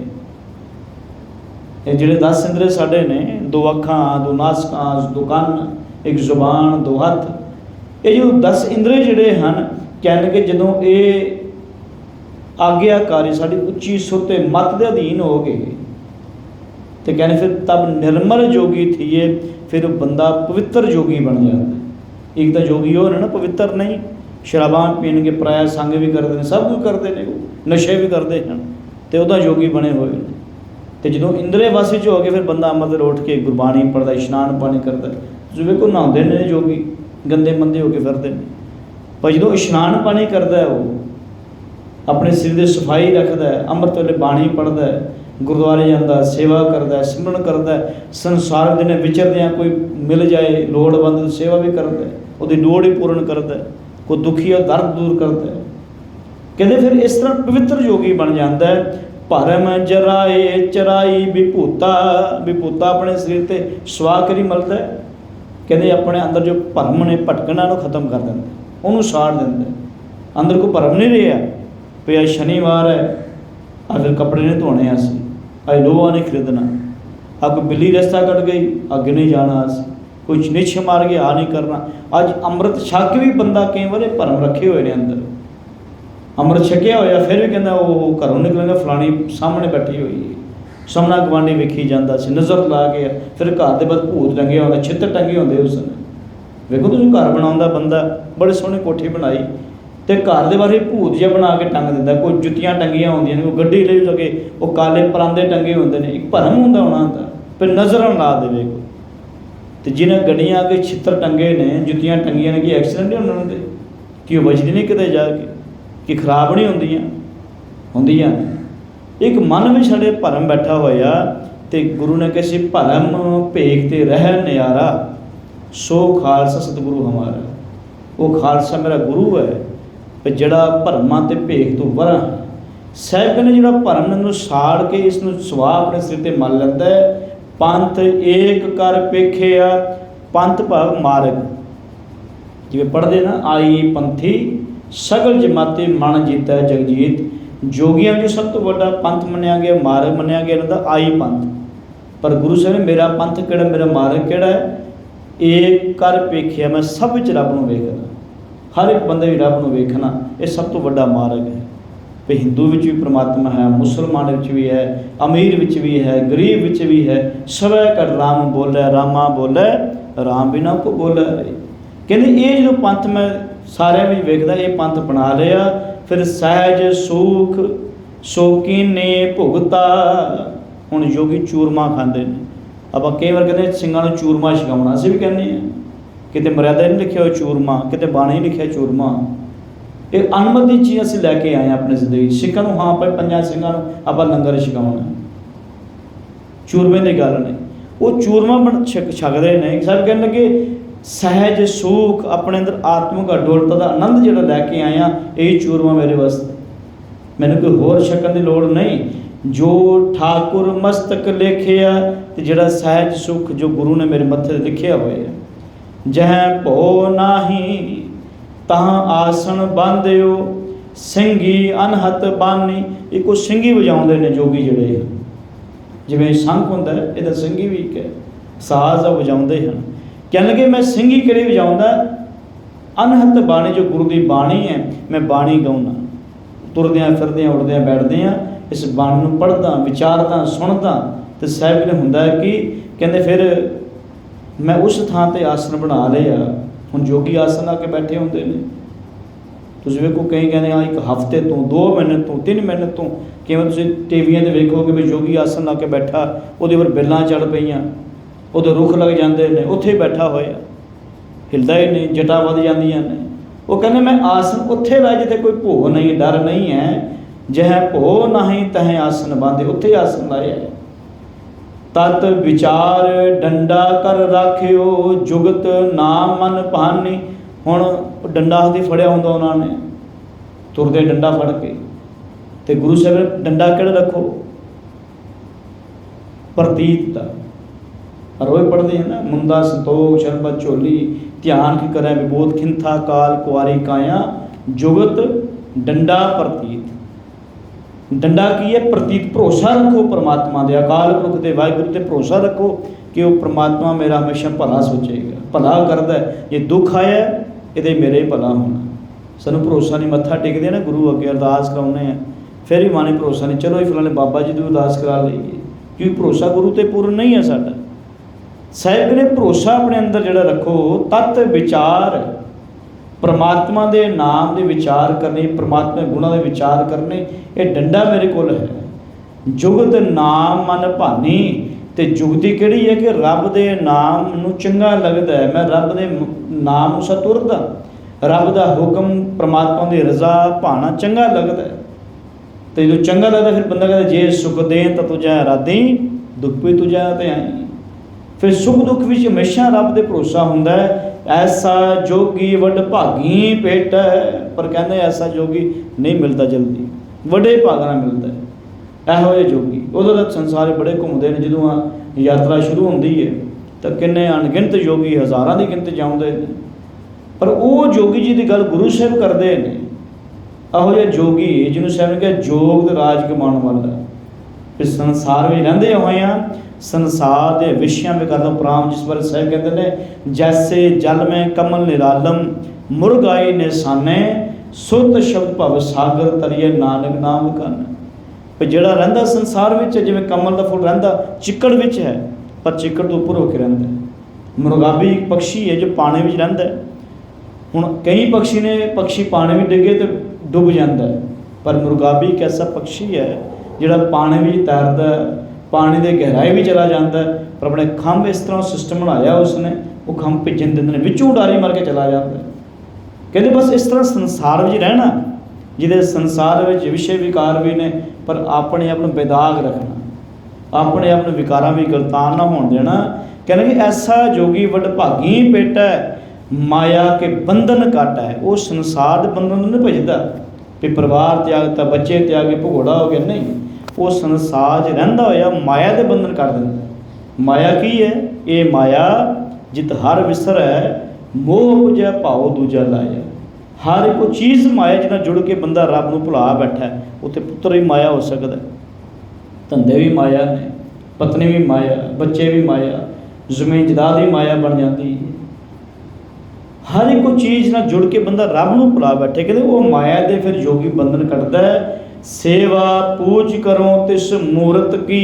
ਇਹ ਜਿਹੜੇ 10 ਇੰਦਰੇ ਸਾਡੇ ਨੇ, 2 ਅੱਖਾਂ, 2 ਨਾਸਕਾਂ, 2 ਕੰਨ, 1 ਜ਼ੁਬਾਨ, 2 ਹੱਥ, ਇਹ ਜੋ 10 ਇੰਦਰੇ ਜਿਹੜੇ ਹਨ, ਕਹਿਣਗੇ ਜਦੋਂ ਇਹ ਆਗਿਆਕਾਰੀ ਸਾਡੀ ਉੱਚੀ ਸੁਰ ਤੇ ਮਤ ਦੇ ਅਧੀਨ ਹੋ ਗਏ ਤੇ ਕਹਿੰਦੇ ਫਿਰ ਤਬ ਨਿਰਮਲ ਜੋਗੀ ਥੀਏ, ਫਿਰ ਉਹ ਬੰਦਾ ਪਵਿੱਤਰ ਜੋਗੀ ਬਣ ਜਾਂਦਾ। ਇੱਕ ਤਾਂ ਜੋਗੀ ਉਹ ਨਾ ਪਵਿੱਤਰ ਨਹੀਂ, ਸ਼ਰਾਬਾਂ ਪੀਣਗੇ, ਪਰਾਇਆ ਸੰਗ ਵੀ ਕਰਦੇ ਨੇ, ਸਭ ਕੁਝ ਕਰਦੇ ਨੇ, ਉਹ ਨਸ਼ੇ ਵੀ ਕਰਦੇ ਹਨ ਤੇ ਉਹਦਾ ਜੋਗੀ ਬਣੇ ਹੋਏ ਨੇ। ਤੇ ਜਦੋਂ ਇੰਦਰੇ ਵਾਸੀ 'ਚ ਹੋ ਕੇ ਫਿਰ ਬੰਦਾ ਅੰਮ੍ਰਿਤ ਉੱਠ ਕੇ ਗੁਰਬਾਣੀ ਪੜ੍ਹਦਾ, ਇਸ਼ਨਾਨ ਪਾਣੀ ਕਰਦਾ। ਤੁਸੀਂ ਵੇਖੋ ਨਹਾਉਂਦੇ ਨੇ ਜੋਗੀ, ਗੰਦੇ ਮੰਦੇ ਹੋ ਕੇ ਫਿਰਦੇ ਨੇ, ਪਰ ਜਦੋਂ ਇਸ਼ਨਾਨ ਪਾਣੀ ਕਰਦਾ ਉਹ ਆਪਣੇ ਸਿਰ ਦੀ ਸਫਾਈ ਰੱਖਦਾ, ਅੰਮ੍ਰਿਤ ਵੇਲੇ ਬਾਣੀ ਪੜ੍ਹਦਾ, ਗੁਰਦੁਆਰੇ ਜਾਂਦਾ, ਸੇਵਾ ਕਰਦਾ, ਸਿਮਰਨ ਕਰਦਾ, ਸੰਸਾਰ ਦੇ ਨੇ ਵਿਚਰਦਿਆਂ ਕੋਈ ਮਿਲ ਜਾਏ ਲੋੜਵੰਦ ਸੇਵਾ ਵੀ ਕਰਦਾ, ਉਹਦੀ ਲੋੜ ਹੀ ਪੂਰਨ ਕਰਦਾ, ਕੋਈ ਦੁਖੀ ਉਹ ਦਰਦ ਦੂਰ ਕਰਦਾ। ਕਹਿੰਦੇ ਫਿਰ ਇਸ ਤਰ੍ਹਾਂ ਪਵਿੱਤਰ ਜੋਗੀ ਬਣ ਜਾਂਦਾ ਹੈ। ਭਰਮ ਜਰਾਏ ਚਰਾਈ ਵਿਭੂਤਾ, ਵਿਭੂਤਾ ਆਪਣੇ ਸਰੀਰ ਤੇ ਸਵਾ ਕਰੀ ਮਲਦਾ। ਕਹਿੰਦੇ ਆਪਣੇ ਅੰਦਰ ਜੋ ਭਰਮ ਨੇ ਭਟਕਣਾ ਨੂੰ ਖਤਮ ਕਰ ਦਿੰਦਾ, ਉਹਨੂੰ ਸਾੜ ਦਿੰਦਾ। ਅੰਦਰ ਕੋਈ ਭਰਮ ਨਹੀਂ ਰਿਹਾ ਵੀ ਅੱਜ ਸ਼ਨੀਵਾਰ ਹੈ, ਅਗਰ ਕੱਪੜੇ ਨਹੀਂ ਧੋਣੇ ਅਸੀਂ, ਅੱਜ ਲੋਹਾ ਨਹੀਂ ਖਰੀਦਣਾ, ਕੋਈ ਬਿੱਲੀ ਰਸਤਾ ਕੱਟ ਗਈ ਅੱਗੇ ਨਹੀਂ ਜਾਣਾ ਅਸੀਂ, ਕੋਈ ਨਿਛ ਮਾਰ ਗਿਆ ਆ ਨਹੀਂ ਕਰਨਾ। ਅੱਜ ਅੰਮ੍ਰਿਤ ਛਕ ਵੀ ਬੰਦਾ ਕਈ ਵਾਰ ਭਰਮ ਰੱਖੇ ਹੋਏ ਨੇ ਅੰਦਰ, ਅੰਮ੍ਰਿਤ ਛਕਿਆ ਹੋਇਆ ਫਿਰ ਵੀ ਕਹਿੰਦਾ ਉਹ ਘਰੋਂ ਨਿਕਲੇਗਾ ਫਲਾਣੀ ਸਾਹਮਣੇ ਬੈਠੀ ਹੋਈ ਹੈ, ਸਾਹਮਣਾ ਗਵਾਂਢੀ ਵੇਖੀ ਜਾਂਦਾ ਸੀ, ਨਜ਼ਰ ਲਾ ਕੇ ਫਿਰ ਘਰ ਦੇ ਬਾਅਦ ਭੂਤ ਟੰਗੇ ਹੁੰਦਾ, ਛਿੱਤਰ ਟੰਗੇ ਹੁੰਦੇ ਉਸ ਨੇ। ਵੇਖੋ ਤੁਸੀਂ ਘਰ ਬਣਾਉਂਦਾ ਬੰਦਾ, ਬੜੇ ਸੋਹਣੀ ਕੋਠੀ ਬਣਾਈ ਤੇ ਘਰ ਦੇ ਬਾਹਰ ਭੂਤ ਜਿਹਾ ਬਣਾ ਕੇ ਟੰਗ ਦਿੰਦਾ, ਕੋਈ ਜੁੱਤੀਆਂ ਟੰਗੀਆਂ ਹੁੰਦੀਆਂ ਨੇ, ਕੋਈ ਗੱਡੀ ਲੈ ਸਕੇ, ਉਹ ਕਾਲੇ ਪਰਾਂਦੇ ਟੰਗੇ ਹੁੰਦੇ ਨੇ। ਇੱਕ ਭਰਮ ਹੁੰਦਾ ਉਹਨਾਂ ਦਾ, ਫਿਰ ਨਜ਼ਰ ਲਾ ਦੇਵੇ। ਤੇ ਜਿਹਨਾਂ ਗੱਡੀਆਂ ਅੱਗੇ ਛਿੱਤਰ ਟੰਗੇ ਨੇ, ਜੁੱਤੀਆਂ ਟੰਗੀਆਂ ਨੇ, ਕਿ ਐਕਸੀਡੈਂਟ ਨਹੀਂ ਉਹਨਾਂ ਦੇ, ਕਿ ਉਹ ਵੱਜਦੀ ਨਹੀਂ ਕਿਤੇ ਜਾ ਕੇ, ਕਿ ਖਰਾਬ ਨਹੀਂ ਹੁੰਦੀਆਂ ਨੇ। ਇੱਕ ਮਨ ਵਿੱਚ ਸਾਡੇ ਭਰਮ ਬੈਠਾ ਹੋਇਆ ਤੇ ਗੁਰੂ ਨੇ ਕਿਹਾ ਸੀ ਭਰਮ ਭੇਖ ਤੇ ਰਹਿ ਨਿਆਰਾ, ਸੋ ਖਾਲਸਾ ਸਤਿਗੁਰੂ ਹਮਾਰਾ। ਉਹ ਖਾਲਸਾ ਮੇਰਾ ਗੁਰੂ ਹੈ ਤੇ ਜਿਹੜਾ ਭਰਮਾਂ ਤੇ ਭੇਖ ਤੋਂ ਵਰਾਂ। ਸਾਹਿਬ ਨੇ ਜਿਹੜਾ ਭਰਮ ਨੂੰ ਸਾੜ ਕੇ ਇਸ ਨੂੰ ਸਵਾਹ ਆਪਣੇ ਸਿਰ ਤੇ ਮਲ ਲੈਂਦਾ ਹੈ। ਪੰਥ ਏਕ ਕਰ ਪੇਖਿਆ, ਪੰਥ ਭਾਵ ਮਾਰਗ, ਜਿਵੇਂ ਪੜ੍ਹਦੇ ਨਾ ਆਈ ਪੰਥੀ ਸਗਲ ਜਮਾਤੇ ਮਨ ਜੀਤਾ ਜਗਜੀਤ। ਜੋਗੀਆਂ ਵਿੱਚ ਸਭ ਤੋਂ ਵੱਡਾ ਪੰਥ ਮੰਨਿਆ ਗਿਆ, ਮਾਰਗ ਮੰਨਿਆ ਗਿਆ ਇਹਨਾਂ ਦਾ ਆਈ ਪੰਥ। ਪਰ ਗੁਰੂ ਸਾਹਿਬ ਨੇ ਮੇਰਾ ਪੰਥ ਕਿਹੜਾ, ਮੇਰਾ ਮਾਰਗ ਕਿਹੜਾ ਹੈ? ਏਕ ਕਰ ਪੇਖਿਆ, ਮੈਂ ਸਭ ਵਿੱਚ ਰੱਬ ਨੂੰ ਵੇਖਣਾ, ਹਰ ਇੱਕ ਬੰਦੇ ਵੀ ਰੱਬ ਨੂੰ ਵੇਖਣਾ, ਇਹ ਸਭ ਤੋਂ ਵੱਡਾ ਮਾਰਗ ਹੈ। ਵੀ ਹਿੰਦੂ ਵਿੱਚ ਵੀ ਪ੍ਰਮਾਤਮਾ ਹੈ, ਮੁਸਲਮਾਨ ਵਿੱਚ ਵੀ ਹੈ, ਅਮੀਰ ਵਿੱਚ ਵੀ ਹੈ, ਗਰੀਬ ਵਿੱਚ ਵੀ ਹੈ। ਸਵੈ ਕਰ ਰਾਮ ਬੋਲੇ, ਰਾਮਾ ਬੋਲੇ ਰਾਮ ਬਿਨਾ ਕੋ ਬੋਲੇ। ਕਹਿੰਦੇ ਇਹ ਜਦੋਂ ਪੰਥ ਮੈਂ ਸਾਰਿਆਂ ਵਿੱਚ ਵੇਖਦਾ, ਇਹ ਪੰਥ ਬਣਾ ਲਿਆ, ਫਿਰ ਸਹਿਜ ਸੁਖ ਸੋਕੀਨੇ ਭੁਗਤਾ। ਹੁਣ ਯੋਗੀ ਚੂਰਮਾ ਖਾਂਦੇ ਨੇ, ਆਪਾਂ ਕਈ ਵਾਰ ਕਹਿੰਦੇ ਸਿੰਘਾਂ ਨੂੰ ਚੂਰਮਾ ਛਕਾਉਣਾ, ਅਸੀਂ ਵੀ ਕਹਿੰਦੇ ਹਾਂ, ਕਿਤੇ ਮਰਿਆਦਾ ਨਹੀਂ ਲਿਖਿਆ ਹੋਇਆ ਚੂਰਮਾ, ਕਿਤੇ ਬਾਣੀ ਨਹੀਂ ਲਿਖਿਆ ਚੂਰਮਾ। ਇਹ ਅਨਮਤ ਦੀ ਚੀਜ਼ ਅਸੀਂ ਲੈ ਕੇ ਆਏ ਹਾਂ ਆਪਣੀ ਜ਼ਿੰਦਗੀ। ਸਿੱਖਾਂ ਨੂੰ ਹਾਂ ਭਾਈ 5 ਸਿੰਘਾਂ ਨੂੰ ਆਪਾਂ ਲੰਗਰ ਛਕਾਉਣਾ, ਚੂਰਮੇ ਦੀ ਗੱਲ ਨਹੀਂ। ਉਹ ਚੂਰਮਾ ਛਕਦੇ ਨੇ। ਸਭ ਕਹਿਣ ਲੱਗੇ ਸਹਿਜ ਸੁਖ, ਆਪਣੇ ਅੰਦਰ ਆਤਮਿਕ ਅਡੋਲਤਾ ਦਾ ਆਨੰਦ ਜਿਹੜਾ ਲੈ ਕੇ ਆਇਆ, ਇਹ ਚੂਰਮਾ ਮੇਰੇ ਵਾਸਤੇ, ਮੈਨੂੰ ਕੋਈ ਹੋਰ ਛਕਣ ਦੀ ਲੋੜ ਨਹੀਂ। ਜੋ ਠਾਕੁਰ ਮਸਤਕ ਲਿਖਿਆ, ਤੇ ਜਿਹੜਾ ਸਹਿਜ ਸੁਖ ਜੋ ਗੁਰੂ ਨੇ ਮੇਰੇ ਮੱਥੇ 'ਤੇ ਲਿਖਿਆ ਹੋਇਆ। ਜਹ ਭੋ ਨਾਹੀ ਤਾਂ ਆਸਣ ਬਾਂਧਿਓ, ਸਿੰਘੀ ਅਨਹਤ ਬਾਨੀ। ਇਹ ਕੋਈ ਸਿੰਘੀ ਵਜਾਉਂਦੇ ਨੇ ਜੋਗੀ ਜਿਹੜੇ, ਜਿਵੇਂ ਸੰਖ ਹੁੰਦਾ ਇਹਦਾ ਸਿੰਘੀ ਵੀ ਇੱਕ ਹੈ, ਸਾਜ਼ ਵਜਾਉਂਦੇ ਹਨ। ਕਹਿਣ ਲੱਗੇ ਮੈਂ ਸਿੰਘੀ ਕਿਹੜੀ ਵਜਾਉਂਦਾ? ਅਨਹਤ ਬਾਣੀ, ਜੋ ਗੁਰੂ ਦੀ ਬਾਣੀ ਹੈ, ਮੈਂ ਬਾਣੀ ਗਾਉਂਦਾ, ਤੁਰਦਿਆਂ ਫਿਰਦਿਆਂ ਉੱਠਦਿਆਂ ਬੈਠਦਿਆਂ ਇਸ ਬਾਣੀ ਨੂੰ ਪੜ੍ਹਦਾ, ਵਿਚਾਰਦਾ, ਸੁਣਦਾ। ਤੇ ਸਾਹਿਬ ਨੇ ਹੁੰਦਾ ਕਿ ਕਹਿੰਦੇ ਫਿਰ ਮੈਂ ਉਸ ਥਾਂ 'ਤੇ ਆਸਣ ਬਣਾ ਲਿਆ। ਹੁਣ ਜੋਗੀ ਆਸਣ ਆ ਕੇ ਬੈਠੇ ਹੁੰਦੇ ਨੇ, ਤੁਸੀਂ ਵੇਖੋ ਕਈ ਕਹਿੰਦੇ ਆ 1 ਹਫ਼ਤੇ ਤੋਂ, 2 ਮਹੀਨੇ ਤੋਂ, 3 ਮਹੀਨੇ ਤੋਂ, ਕਿਵੇਂ ਤੁਸੀਂ ਟੀਵੀਆਂ 'ਤੇ ਵੇਖੋਗੇ ਵੀ ਜੋਗੀ ਆਸਣ ਲਾ ਕੇ ਬੈਠਾ, ਉਹਦੇ ਉੱਪਰ ਬਿੱਲਾਂ ਚੜ੍ਹ ਪਈਆਂ, ਉਹਦੇ ਰੁੱਖ ਲੱਗ ਜਾਂਦੇ ਨੇ, ਉੱਥੇ ਬੈਠਾ ਹੋਇਆ, ਹਿਲਦਾ ਹੀ ਨਹੀਂ, ਜਟਾਂ ਵੱਧ ਜਾਂਦੀਆਂ ਨੇ। ਉਹ ਕਹਿੰਦੇ ਮੈਂ ਆਸਣ ਉੱਥੇ ਲਾਇਆ ਜਿੱਥੇ ਕੋਈ ਭੋਗ ਨਹੀਂ, ਡਰ ਨਹੀਂ ਹੈ। ਜਹ ਭੋ ਨਹੀਂ ਤਹ ਆਸਣ ਬਾਂਧੇ, ਉੱਥੇ ਆਸਣ ਲਾਇਆ। ਤਤ ਵਿਚਾਰ ਡੰਡਾ ਕਰ ਰਾਖਿਓ, ਜੁਗਤ ਨਾਮ ਮਨ ਭਾਨੀ। ਹੁਣ ਡੰਡਾ ਹੱਥੀ ਫੜਿਆ ਹੁੰਦਾ ਉਹਨਾਂ ਨੇ, ਤੁਰਦੇ ਡੰਡਾ ਫੜ ਕੇ। ਤੇ ਗੁਰੂ ਸਾਹਿਬ ਨੇ ਡੰਡਾ ਕਿਹੜਾ ਰੱਖੋ? प्रतीत का। रोज पढ़ते हैं ना, मुंदा संतोख शरबत झोली, ध्यान की करें विबोध खिंथा काल कुआरी काया, जुगत डंडा प्रतीत। डंडा की है प्रतीत, भरोसा रखो परमात्मा दे, अकाल पुरख दे वाहिगुरू ते भरोसा रखो कि वह परमात्मा मेरा हमेशा भला सोचेगा, भला करता है। ये दुख आया ये मेरे भला होना। सानू भरोसा नहीं, मत्था टेकते ना गुरु अगे अरदास कराने हैं, फिर भी माने भरोसा नहीं, चलो फलाने बाबा जी की अरदास करा लीए, क्योंकि भरोसा गुरु ते पूर्ण नहीं है साडा। साहिब ने भरोसा अपने अंदर जोड़ा रखो, तत्त विचार परमात्मा के नाम के विचार करने, परमात्मा गुणों के विचार करने, ये डंडा मेरे को है। जुगत नाम मन भानी, तो जुगती किहड़ी है कि रब के नाम नूं चंगा लगता है, मैं रब के नाम सा तुरदा, रब का हुक्म परमात्मा की रजा भाना चंगा लगता है। तो जो चंगा लगता फिर बंदा कहता जे सुख दें तो तुझा राधी, दुख भी तुझा ते आई। फिर सुख दुख भी हमेशा रब से भरोसा होंदा है। ऐसा जोगी वड भागी पेट है, पर कहने ऐसा जोगी नहीं मिलता जल्दी, वड्डे भागना मिलता है। ਇਹੋ ਜਿਹੇ जोगी उदों तक संसार बड़े घूमते हैं, जो यात्रा शुरू होती है तो किन्ने अनगिनत जोगी हज़ारां की गिनती जाते हैं, पर वो जोगी जी की गल गुरु साहब करते हैं। ਇਹੋ ਜਿਹੇ जोगी जिन्होंने साहब ने कहा जोग ते राज कमाने वाला, फिर संसार में रहते हुए हैं, संसार के विषयों में करना प्राम, जिस बारे साहब कहते हैं जैसे जल में कमल निरालम मुर्गाई निशाने, सुत शब्द भव सागर तरिए नानक नाम कन। ਜਿਹੜਾ ਰਹਿੰਦਾ ਸੰਸਾਰ ਵਿੱਚ ਜਿਵੇਂ ਕਮਲ ਦਾ ਫੁੱਲ ਰਹਿੰਦਾ ਚਿੱਕੜ ਵਿੱਚ ਹੈ, ਪਰ ਚਿੱਕੜ ਤੋਂ ਉੱਪਰ ਹੋ ਕੇ ਰਹਿੰਦਾ। ਮੁਰਗਾਬੀ ਇੱਕ ਪੰਛੀ ਹੈ ਜੋ ਪਾਣੀ ਵਿੱਚ ਰਹਿੰਦਾ। ਹੁਣ ਕਈ ਪੰਛੀ ਪਾਣੀ ਵਿੱਚ ਡਿੱਗੇ ਤੇ ਡੁੱਬ ਜਾਂਦਾ, ਪਰ ਮੁਰਗਾਬੀ ਇੱਕ ਐਸਾ ਪੰਛੀ ਹੈ ਜਿਹੜਾ ਪਾਣੀ ਵਿੱਚ ਤੈਰਦਾ, ਪਾਣੀ ਦੇ ਗਹਿਰਾਈ ਵਿੱਚ ਚਲਾ ਜਾਂਦਾ, ਪਰ ਆਪਣੇ ਖੰਭ ਇਸ ਤਰ੍ਹਾਂ ਸਿਸਟਮ ਬਣਾਇਆ ਉਸਨੇ, ਉਹ ਖੰਭ ਭਿੱਜਣ ਦਿੰਦੇ ਨੇ, ਵਿੱਚੋਂ ਉਡਾਰੀ ਮਾਰ ਕੇ ਚਲਾ ਜਾਂਦਾ। ਕਹਿੰਦੇ ਬਸ ਇਸ ਤਰ੍ਹਾਂ ਸੰਸਾਰ ਵਿੱਚ ਰਹਿਣਾ, ਜਿਹਦੇ संसार में विषय विकार भी ने, पर अपने आप में बेदाग रखना, अपने आप में विकारां भी गलतान ना होने देना। कहने कि ऐसा जोगी वड भागी पेट है, माया के बंधन काट है। वो संसार के बंधन नहीं भजदा भी परिवार त्यागता, बच्चे त्यागे, भगोड़ा हो गया, नहीं। वो संसार च रहिंदा होया माया के बंधन कट दिंदा। माया की है ये? माया जित हर विसर है, मोह पुजा भाव दूजा लाया। हर एक चीज़ माया जिन्ना जुड़ के बंदा रब नूं भुला बैठा है, उत्थे पुत्र भी माया हो सकता है, धंधे भी माया ने, पत्नी भी माया, बच्चे भी माया, जमीन जायदाद भी माया बन जाती है। हर एक चीज़ नाल जुड़ के बंदा रब नूं भुला बैठे, कहते वो माया दे फिर योगी बंधन कटदा है। सेवा पूज करो तिस मूरत की,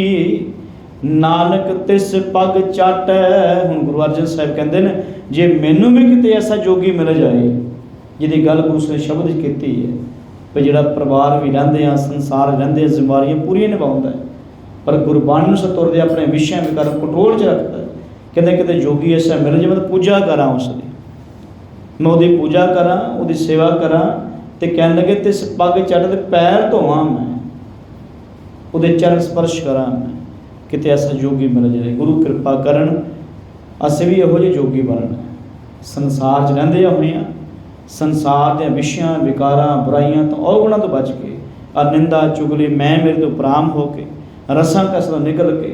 नानक तिस पग चट है। हुण गुरु अर्जन साहिब कहते हैं जे मैनूं भी किते ऐसा जोगी मिल जाए जिहदी गल गुरु ने शब्द की है, भी जिहड़ा परिवार भी रहिंदे आ, संसार रहिंदे, जिम्मेवारियां पूरियां निभाउंदा है, पर गुरबाणी नूं तुरदे अपने विषय विकार कंट्रोल च रखता है। कहते किते जोगी ऐसा मिल जाए, मैं पूजा करा उसकी, मैं उसकी पूजा करा, उसकी सेवा करा, तो कह लगे तिस पग चढ़ ते पैर धोवां, मैं उसदे चरण स्पर्श करा, मैं किते ऐसा जोगी मिल जाए। गुरु कृपा करन असीं भी इहो जिहे जोगी बनना। संसार च रहिंदे होए आ, संसार के विषयां विकारां बुराइयां तो अवगुणां तो बच के, निंदा चुगली मैं मेरे तो उपराम हो के, रसां कसों निकल के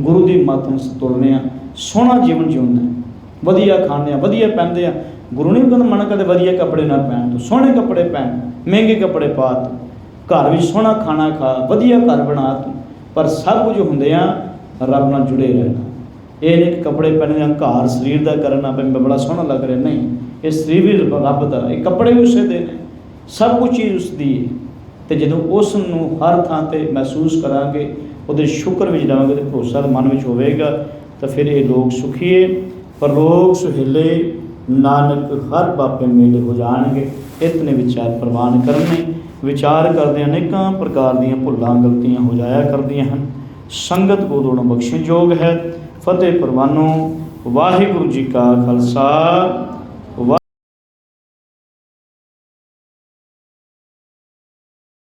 गुरु की मत नूं तुरने, सोहना जीवन जिउंदे, वधिया खाने, वधिया पहनते। गुरु नहीं कहता मन कदे वधिया कपड़े ना पहन, तो सोहने कपड़े पहन, महंगे कपड़े पा, तू घर में सोहना खाना खा, वधिया घर बना तू, पर सब कुछ होंदे रब नाल जुड़े रहना। ये नहीं कपड़े पहने हंकार शरीर का करना, मैं बड़ा सोहना लग रहा, नहीं, ये शरीर भी रब का, ये कपड़े भी उसे दे, सब कुछ चीज़ उसकी है। तो जो उसनूं हर थां ते महसूस करांगे, उहदे शुक्र विच रहांगे, तो भरोसा मन में होवेगा, तो फिर ये लोग सुखीए परलोक सुहेले, नानक हर बापे मेले हो जाएंगे। इतने विचार प्रवान करने, विचार करते अनेकों प्रकार दीयां भुल्लां गलतियां हो जाया करदियां हन। संगत को दोनों बख्शण योग है। फतेह प्रवानो। वाहिगुरू जी का खालसा